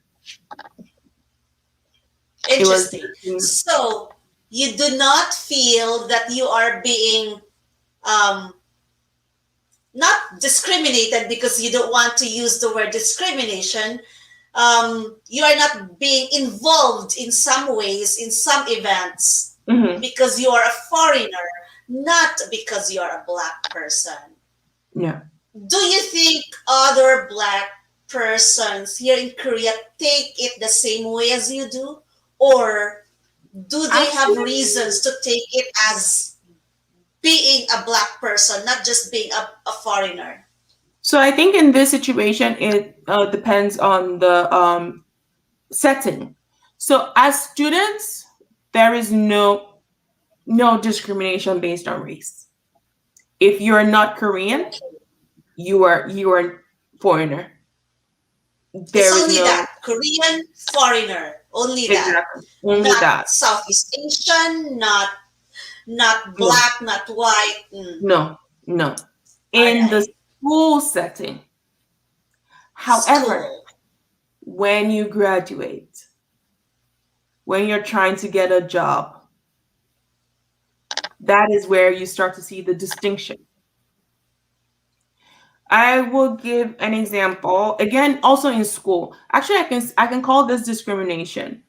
It was Interesting. just being, So you do not feel that you are being um, not discriminated because you don't want to use the word discrimination. You are not being involved in some ways in some events mhm, because you are a foreigner, not because you are a black person. yeah. Do you think other black persons here in Korea take it the same way as you do? Or do they have Actually, reasons to take it as being a black person, not just being a foreigner? so I think in this situation, it depends on the setting. So as students, there is no discrimination based on race. If you're not Korean, Okay. you are foreigner. It's There is only no that. Korean foreigner. Only that. exactly only Not that. Southeast Asian, not No, black, not white. Mm. no, no. All In the right. school setting, however, School. when you graduate, when you're trying to get a job, that is where you start to see the distinction. I will give an example again, also in school. Actually, I can call this discrimination.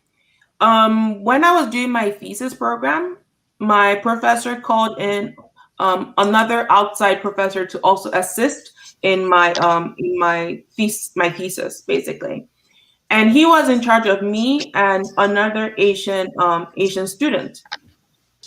When I was doing my thesis program, my professor called in another outside professor to also assist in my thesis basically, and he was in charge of me and another Asian student.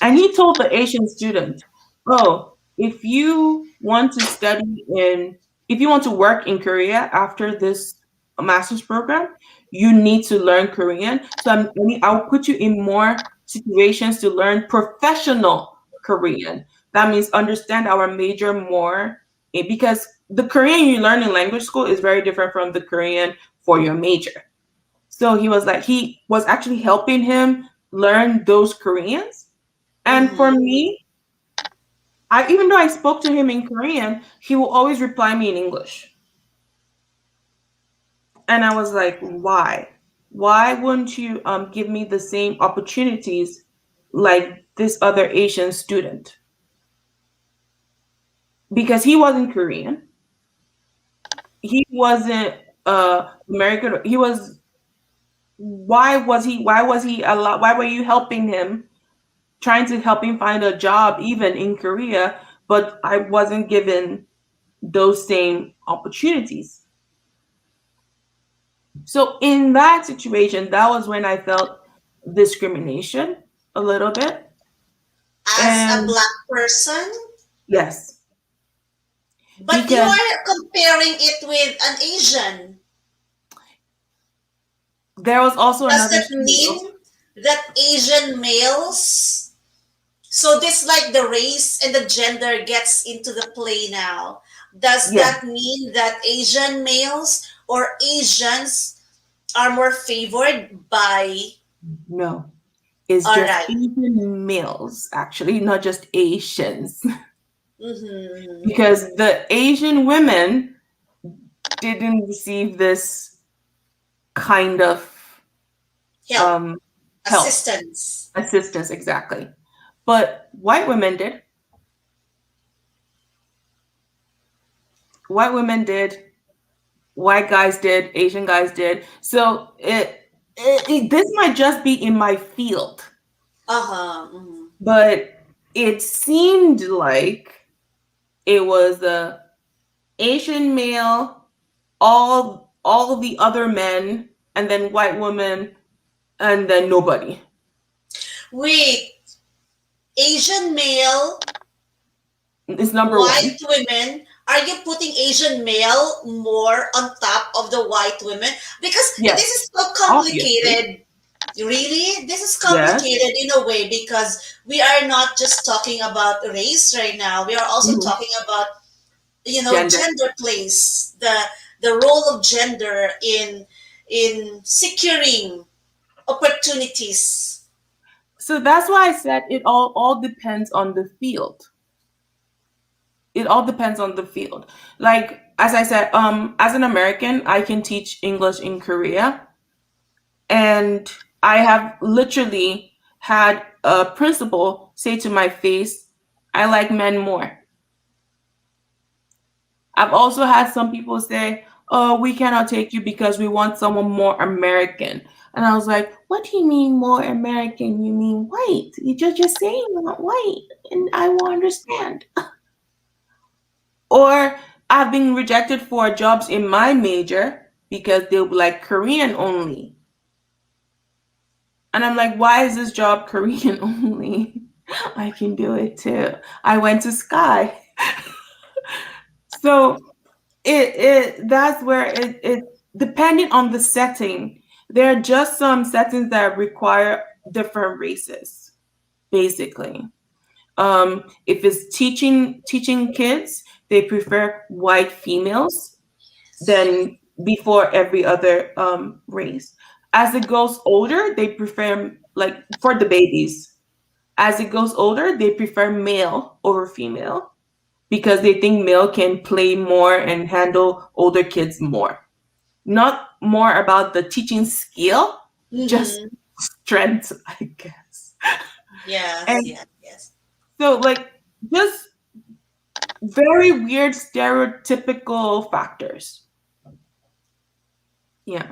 And he told the Asian student, oh, if you want to work in Korea after this master's program, you need to learn Korean. So I'll put you in more situations to learn professional Korean. That means understand our major more because the Korean you learn in language school is very different from the Korean for your major. So he was actually helping him learn those Koreans. And for Mm-hmm. me, even though I spoke to him in Korean, he will always reply me in English. And I was like, why? Why wouldn't you give me the same opportunities like this other Asian student? Because he wasn't Korean. He wasn't American. Why were you helping him, trying to help him find a job even in Korea, but I wasn't given those same opportunities. So in that situation, that was when I felt discrimination a little bit. As a And black person, yes, but you because are comparing it with an Asian. there was also Does another that scenario. mean that Asian males, so this like the race and the gender gets into the play now. Does Yes, that mean that Asian males or Asians are more favored by, no. It's all just right. Asian males, actually, not just Asians. Mm-hmm. Because the Asian women didn't receive this kind of Help, um, help, assistance. assistance, exactly. But white women did. White women did. White guys did. Asian guys did. So this might just be in my field, Uh-huh. Mm-hmm. but it seemed like it was a Asian male, all of the other men, and then white women, and then nobody. Wait, Asian male, It's number white one. women, are you putting Asian male more on top of the white women? Because this Yes, is so obviously. complicated. Really? This is Yes. complicated in a way because we are not just talking about race right now. We are also Mhm. talking about, Gender. gender plays, the role of gender in securing opportunities. So that's why I said it all depends on the field. It all depends on the field. Like as I said, as an American, I can teach English in Korea, and I have literally had a principal say to my face, "I like men more." I've also had some people say, "Oh, we cannot take you because we want someone more American." And I was like, "What do you mean more American? You mean white? You just say you want white, and I will understand." Or I've been rejected for jobs in my major because they'll be like Korean only. And I'm like, "Why is this job Korean only? I can do it too. I went to Sky." So it that's where it depending on the setting, there are just some settings that require different races, basically. If it's teaching kids, they prefer white females than before every other race. As it goes older, they prefer, like, for the babies, as it goes older, they prefer male over female because they think male can play more and handle older kids more. Not more about the teaching skill, just Mm-hmm. strength, I guess. Yes, And yes, yes. so, like, just very weird stereotypical factors. Yeah.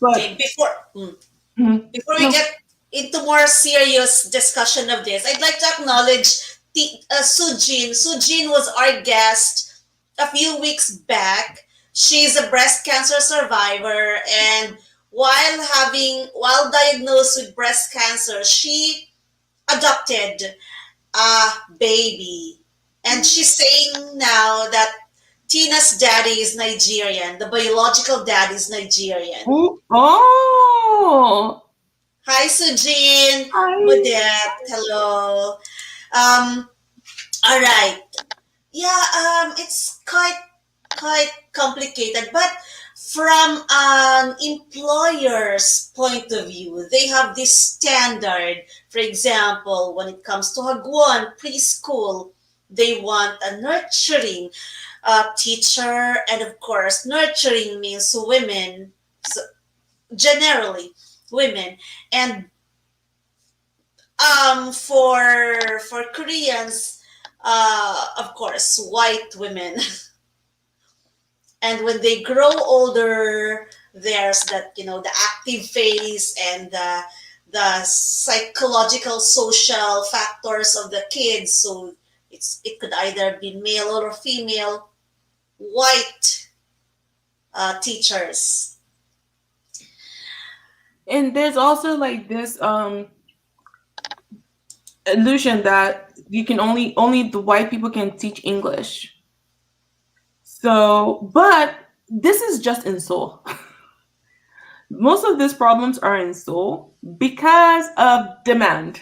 Okay, But before we no. get into more serious discussion of this, I'd like to acknowledge Sujin. Sujin was our guest a few weeks back. She's a breast cancer survivor, and while diagnosed with breast cancer, she adopted a baby. And she's saying now that Tina's daddy is Nigerian. The biological dad is Nigerian. Oh, Hi, Sujin. hi. Modette. Hello. Um, all right. Yeah, it's quite complicated, but from an employer's point of view, they have this standard. For example, when it comes to Hagwon preschool, they want a nurturing teacher, and of course, nurturing means women, so generally women, and for Koreans, of course, white women. And when they grow older, there's that, the active phase and the psychological social factors of the kids. So it could either be male or female, white teachers. And there's also like this illusion that you can only the white people can teach English. So, but this is just in Seoul. Most of these problems are in Seoul because of demand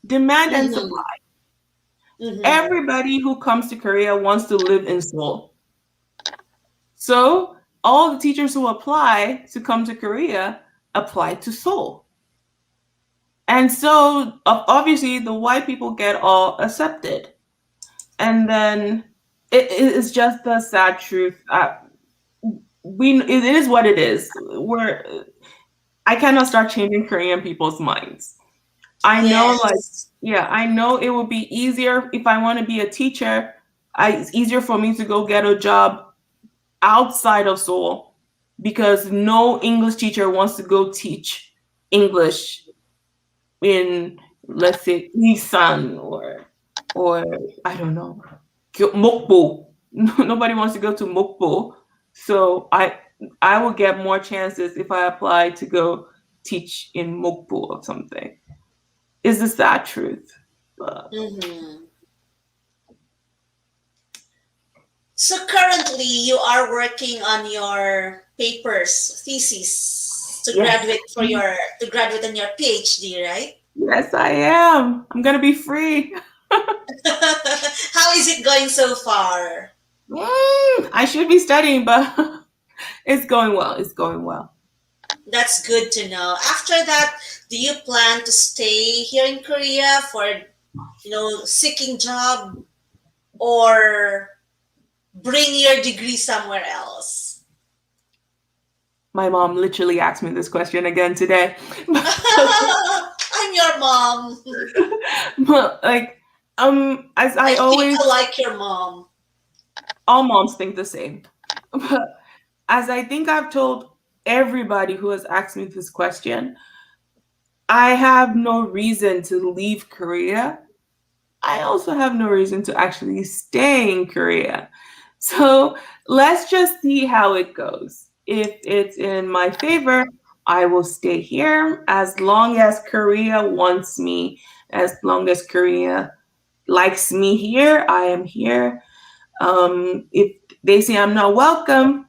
and Mm-hmm. supply. Mm-hmm. Everybody who comes to Korea wants to live in Seoul. So, all the teachers who apply to come to Korea apply to Seoul. And so, obviously, the white people get all accepted. And then it is just the sad truth. It is what it is. I cannot start changing Korean people's minds. I know, like, Yes. yeah, I know it would be easier if I want to be a teacher. It's easier for me to go get a job outside of Seoul because no English teacher wants to go teach English in, let's say, Isan or I don't know, Mokpo. Nobody wants to go to Mokpo, so I will get more chances if I apply to go teach in Mokpo or something. Is the sad truth? But Mm-hmm. So currently you are working on your papers, thesis to yes, graduate for your to graduate on your PhD, right? yes, I am. I'm gonna be free. How is it going so far? I should be studying, but it's going well. It's going well. That's good to know. After that, do you plan to stay here in Korea for, seeking job or bring your degree somewhere else? My mom literally asked me this question again today. I'm your mom. But like, as I I think always, I like your mom. all moms think the same. But as I think I've told everybody who has asked me this question, I have no reason to leave Korea. I also have no reason to actually stay in Korea. So let's just see how it goes. If it's in my favor, I will stay here as long as Korea wants me, as long as Korea likes me here, I am here. If they say I'm not welcome,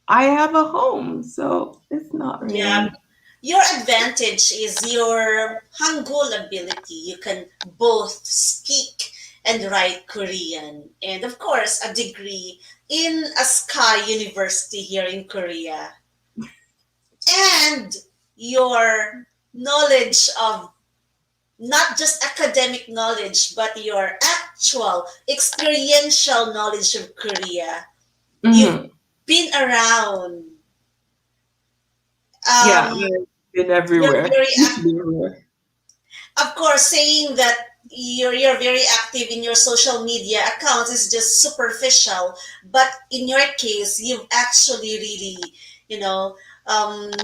I have a home. So it's not Yeah. really. Your advantage is your Hangul ability. You can both speak and write Korean. And of course, a degree in a Sky University here in Korea. And your knowledge of not just academic knowledge, but your actual experiential knowledge of Korea. You've Mhm. been around. Yeah, Um, I've been you're everywhere. very Everywhere. Of course, saying that you're very active in your social media accounts is just superficial, but in your case, you've actually really,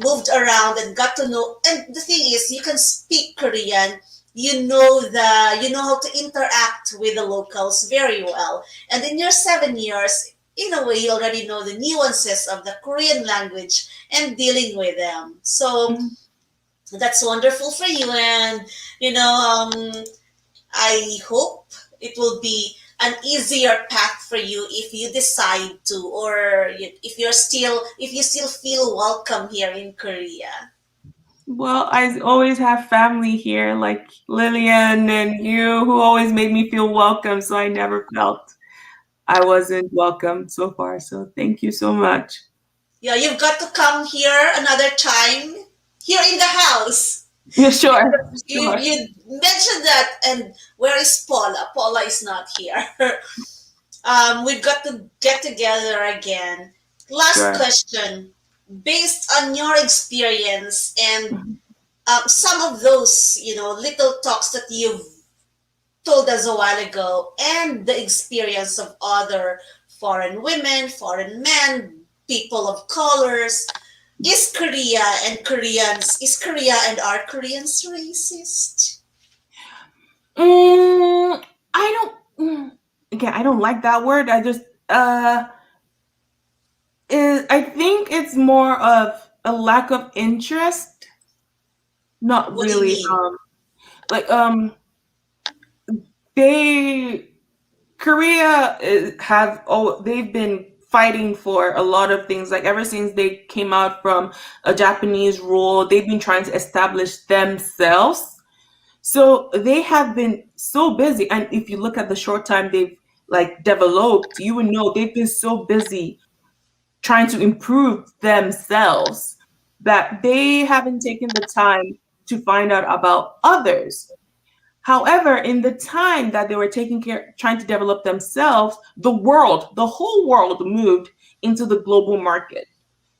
moved around and got to know. And the thing is, you can speak Korean. You know how to interact with the locals very well. And in your 7 years, in a way, you already know the nuances of the Korean language and dealing with them. So Mhm. that's wonderful for you, and you know I hope it will be an easier path for you if you decide to, or if you still feel welcome here in Korea. Well, I always have family here, like Lillian and you, who always made me feel welcome. So I never felt I wasn't welcome so far. So thank you so much. Yeah, you've got to come here another time here in the house. Yeah, You, sure, you, sure, you mentioned that, and where is Paula? Paula is not here. We've got to get together again. Last sure. question. Based on your experience and some of those, little talks that you've told us a while ago, and the experience of other foreign women, foreign men, people of colors, is Korea and are Koreans racist? Mm, I don't. Again, I don't like that word. I just. I think it's more of. a lack of interest, not What do you really. mean? Like they Korea have they've been fighting for a lot of things. Like ever since they came out from a Japanese rule, they've been trying to establish themselves. So they have been so busy, and if you look at the short time they've like developed, you would know they've been so busy trying to improve themselves that they haven't taken the time to find out about others. However, in the time that they were trying to develop themselves, the whole world moved into the global market,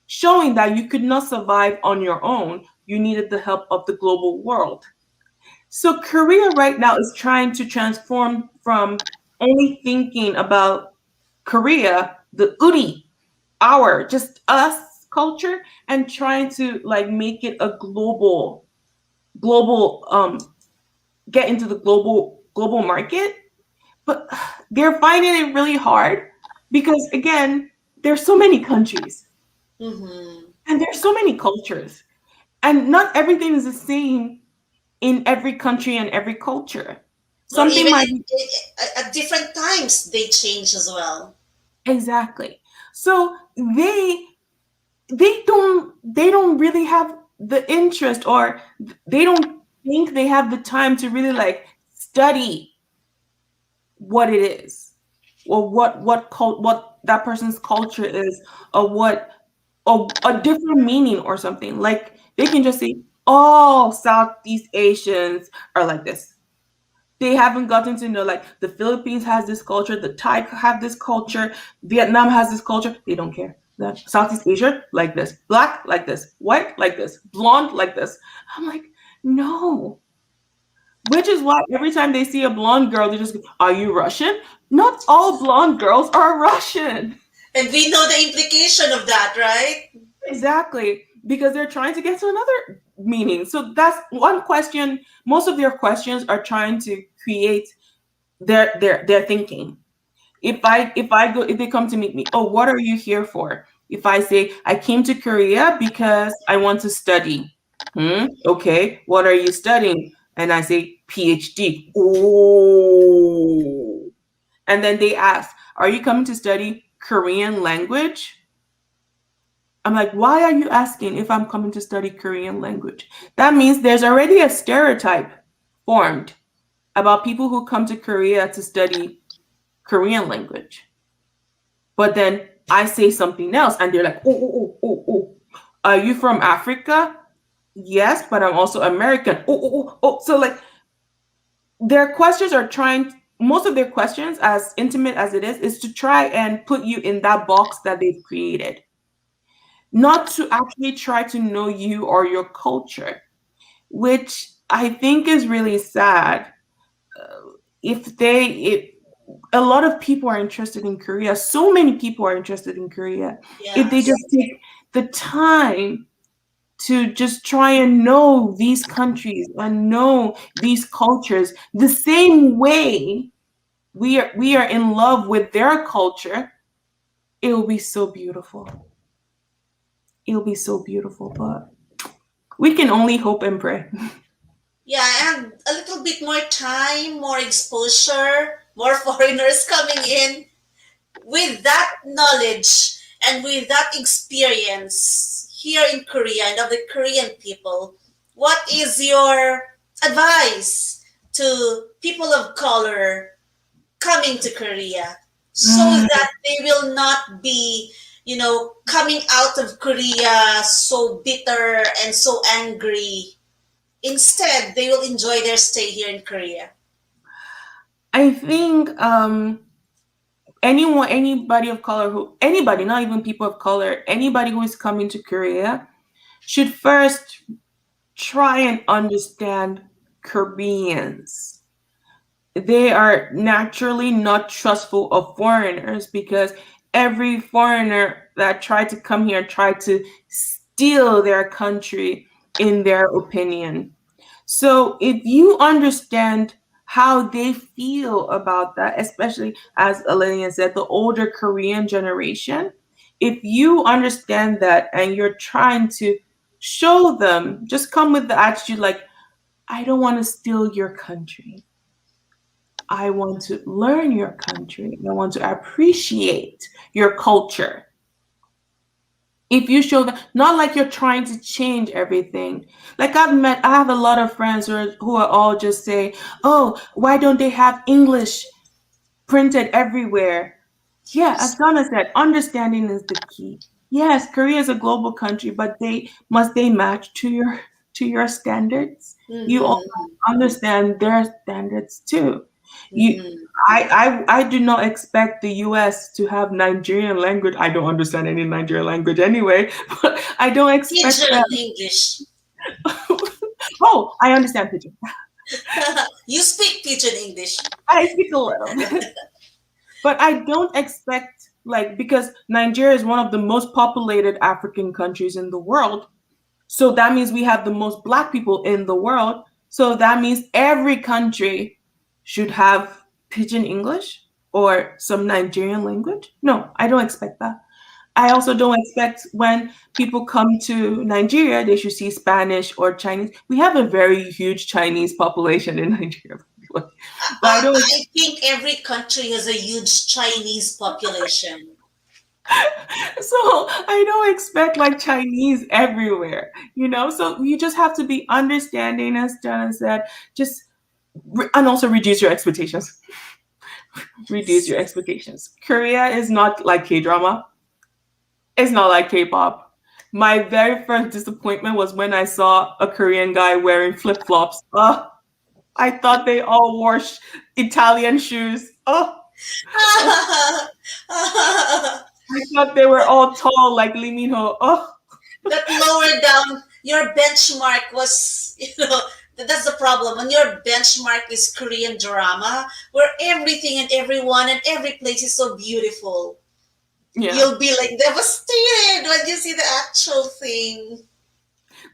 showing that you could not survive on your own. You needed the help of the global world. So Korea right now is trying to transform from only thinking about Korea, the uri, our, just us culture, and trying to like make it a global get into the global market. But they're finding it really hard because again, there's so many countries Mm-hmm. and there's so many cultures, and not everything is the same in every country and every culture. Or Something even might be at different times they change as well. exactly. So they don't really have the interest, or they don't think they have the time to really like study what it is, or what that person's culture is, or what or a different meaning or something. Like they can just say, "Oh, Southeast Asians are like this." They haven't gotten to know like the Philippines has this culture, the Thai have this culture, Vietnam has this culture. They don't care. The Southeast Asia like this, black like this, white like this, blonde like this. I'm like, no. Which is why every time they see a blonde girl, they just go, "Are you Russian?" Not all blonde girls are Russian. And we know the implication of that, right? Exactly, because they're trying to get to another meaning. So that's one question. Most of their questions are trying to create their thinking. If they come to meet me, "Oh, what are you here for?" If I say I came to Korea because I want to study. Okay, what are you studying? And I say PhD. Oh. And then they ask, "Are you coming to study Korean language?" I'm like, "Why are you asking if I'm coming to study Korean language?" That means there's already a stereotype formed about people who come to Korea to study Korean language. But then I say something else and they're like, "Oh, oh, oh, oh, oh. Are you from Africa?" "Yes, but I'm also American." "Oh, oh, oh, oh." So like their questions are trying most of their questions, as intimate as it is to try and put you in that box that they've created, not to actually try to know you or your culture, which I think is really sad. If a lot of people are interested in Korea, so many people are interested in Korea, if they Yes. just take the time to just try and know these countries and know these cultures the same way we are in love with their culture, it'll be so beautiful. It'll be so beautiful, but we can only hope and pray. Yeah, and a little bit more time, more exposure, more foreigners coming in with that knowledge and with that experience here in Korea and of the Korean people. What is your advice to people of color coming to Korea so Mm, that they will not be, coming out of Korea so bitter and so angry? Instead, they will enjoy their stay here in Korea. I think anybody of color, anybody, not even people of color, anybody who is coming to Korea should first try and understand Koreans. They are naturally not trustful of foreigners because every foreigner that tried to come here tried to steal their country, in their opinion. So if you understand how they feel about that, especially as Alenia said, the older Korean generation, if you understand that and you're trying to show them, just come with the attitude like, I don't want to steal your country. I want to learn your country. I want to appreciate your culture. If you show that, not like you're trying to change everything. Like I have a lot of friends who are all just say, oh, why don't they have English printed everywhere? Yeah, as Yes. Donna said, understanding is the key. Yes, Korea is a global country, but they match to your standards. You also Mm-hmm. understand their standards too. You Mm-hmm. I do not expect the US to have Nigerian language. I don't understand any Nigerian language anyway, but I don't expect them. Pigeon English. Oh, I understand pidgin. You speak Pigeon English. I speak a little bit. But I don't expect, like, because Nigeria is one of the most populated African countries in the world. So that means we have the most black people in the world. So that means every country should have pidgin English or some Nigerian language. No, I don't expect that. I also don't expect when people come to Nigeria, they should see Spanish or Chinese. We have a very huge Chinese population in Nigeria, but I don't. I think every country has a huge Chinese population. So I don't expect like Chinese everywhere, you know? So you just have to be understanding, as Jenna said, just, and also reduce your expectations. Reduce Yes. your expectations. Korea is not like K drama, it's not like K pop. My very first disappointment was when I saw a Korean guy wearing flip flops. Oh, I thought they all wore Italian shoes. Oh, I thought they were all tall like Lee Min Ho. Oh, That lower down your benchmark was, that's the problem. When your benchmark is Korean drama, where everything and everyone and every place is so beautiful, yeah. you'll be like devastated when you see the actual thing.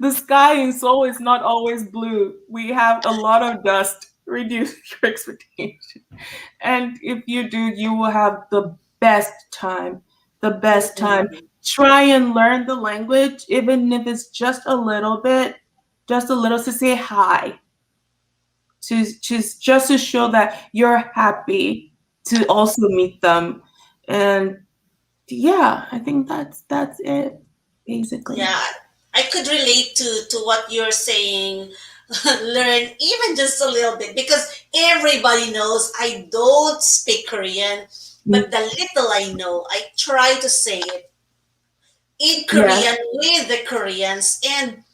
The sky in Seoul is not always blue. We have a lot of dust. Reduce your expectation. And if you do, you will have the best time. The best time. Mhm. Try and learn the language, even if it's just a little bit, just a little to say hi, to just to show that you're happy to also meet them. And yeah, I think that's it, basically. Yeah, I could relate to what you're saying. Learn even just a little bit because everybody knows I don't speak Korean, but the little I know, I try to say it in Yeah. Korean with the Koreans, and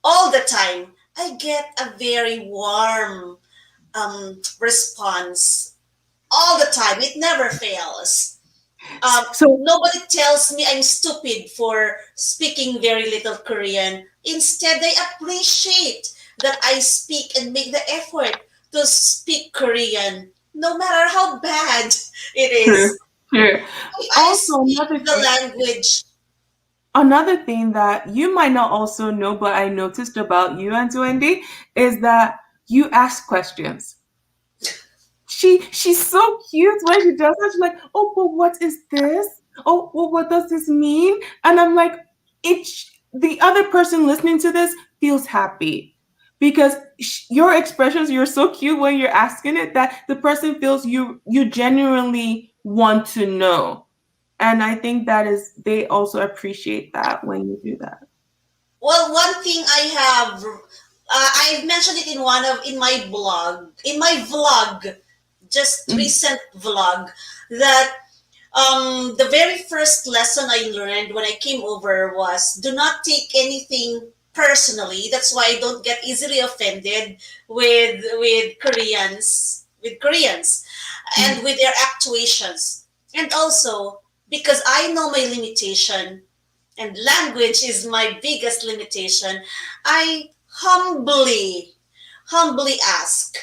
all the time I get a very warm response. All the time, it never fails. So Nobody tells me I'm stupid for speaking very little Korean. Instead, they appreciate that I speak and make the effort to speak Korean, no matter how bad it true, is. true. I Also, speak the language. another thing that you might not also know, but I noticed about you and Wendy is that you ask questions. She's so cute when she does that. She's like, oh, but what is this? Oh, well, what does this mean? And I'm like, it. The other person listening to this feels happy because your expressions, you're so cute when you're asking it that the person feels you genuinely want to know. And I think that is, they also appreciate that when you do that. Well, one thing I have, I've mentioned it in in my blog, in my vlog, just Mm, recent vlog, that the very first lesson I learned when I came over was do not take anything personally. That's why I don't get easily offended with Koreans, mm, and with their actuations. And also because I know my limitation, and language is my biggest limitation, I humbly ask,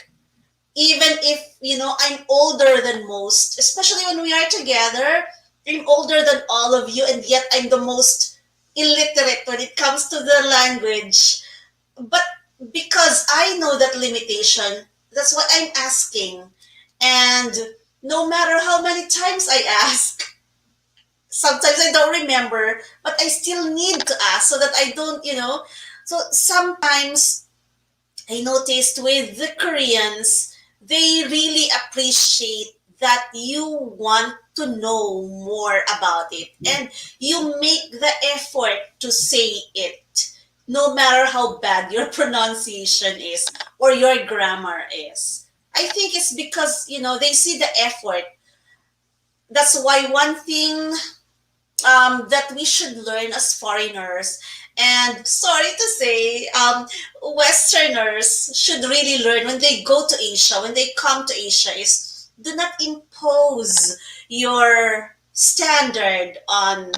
even if I'm older than most, especially when we are together. I'm older than all of you, and yet I'm the most illiterate when it comes to the language. But because I know that limitation, that's why I'm asking. And no matter how many times I ask, Sometimes I don't remember, but I still need to ask so that I don't, So sometimes I noticed with the Koreans, they really appreciate that you want to know more about it and you make the effort to say it, no matter how bad your pronunciation is or your grammar is. I think it's because, they see the effort. That's why one thing that we should learn as foreigners, and sorry to say, Westerners should really learn when they go to Asia, when they come to Asia, is do not impose your standard on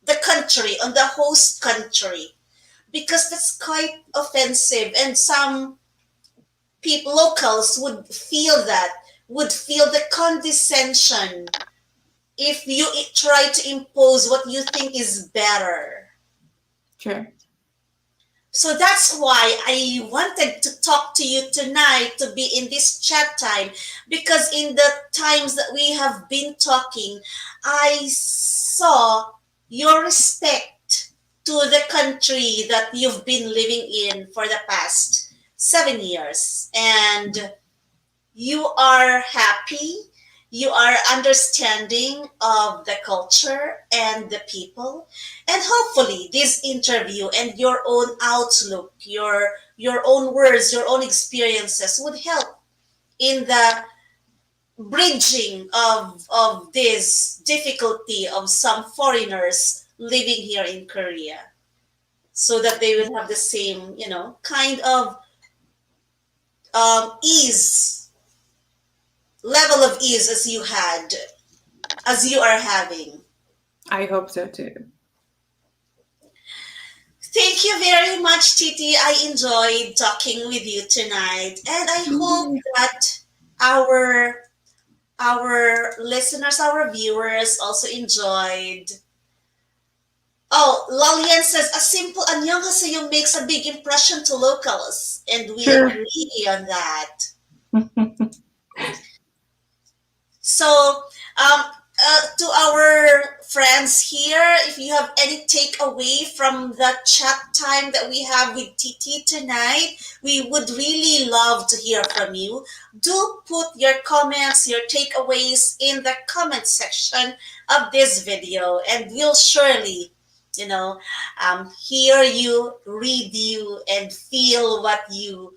the country, on the host country, because that's quite offensive, and some people, locals, would feel the condescension if you try to impose what you think is better. Sure. So that's why I wanted to talk to you tonight, to be in this chat time, because in the times that we have been talking, I saw your respect to the country that you've been living in for the past 7 years. And you are happy, you are understanding of the culture and the people, and hopefully this interview and your own outlook, your own words, your own experiences would help in the bridging of this difficulty of some foreigners living here in Korea, so that they will have the same, kind of ease, level of ease as you are having. I hope so too. Thank you very much, Titi. I enjoyed talking with you tonight, and I hope that our our listeners, our viewers also enjoyed. Oh, Lalian says a simple annyeonghaseyo makes a big impression to locals, and we Sure. agree on that. So, to our friends here, if you have any takeaway from the chat time that we have with Titi tonight, we would really love to hear from you. Do put your comments, your takeaways in the comment section of this video, and we'll surely, hear you, read you, and feel what you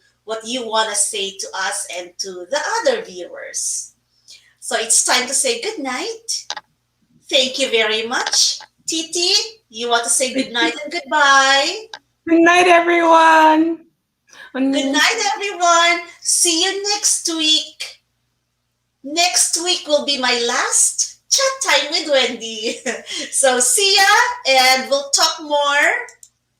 want to say to us and to the other viewers. So it's time to say good night. Thank you very much. Titi, you want to say good night and goodbye? Good night, everyone. Good night, everyone. See you next week. Next week will be my last chat time with Wendy. So see ya, and we'll talk more.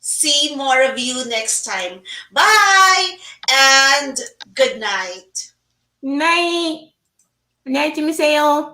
See more of you next time. Bye, and good night. Night. 안녕히 주무세요.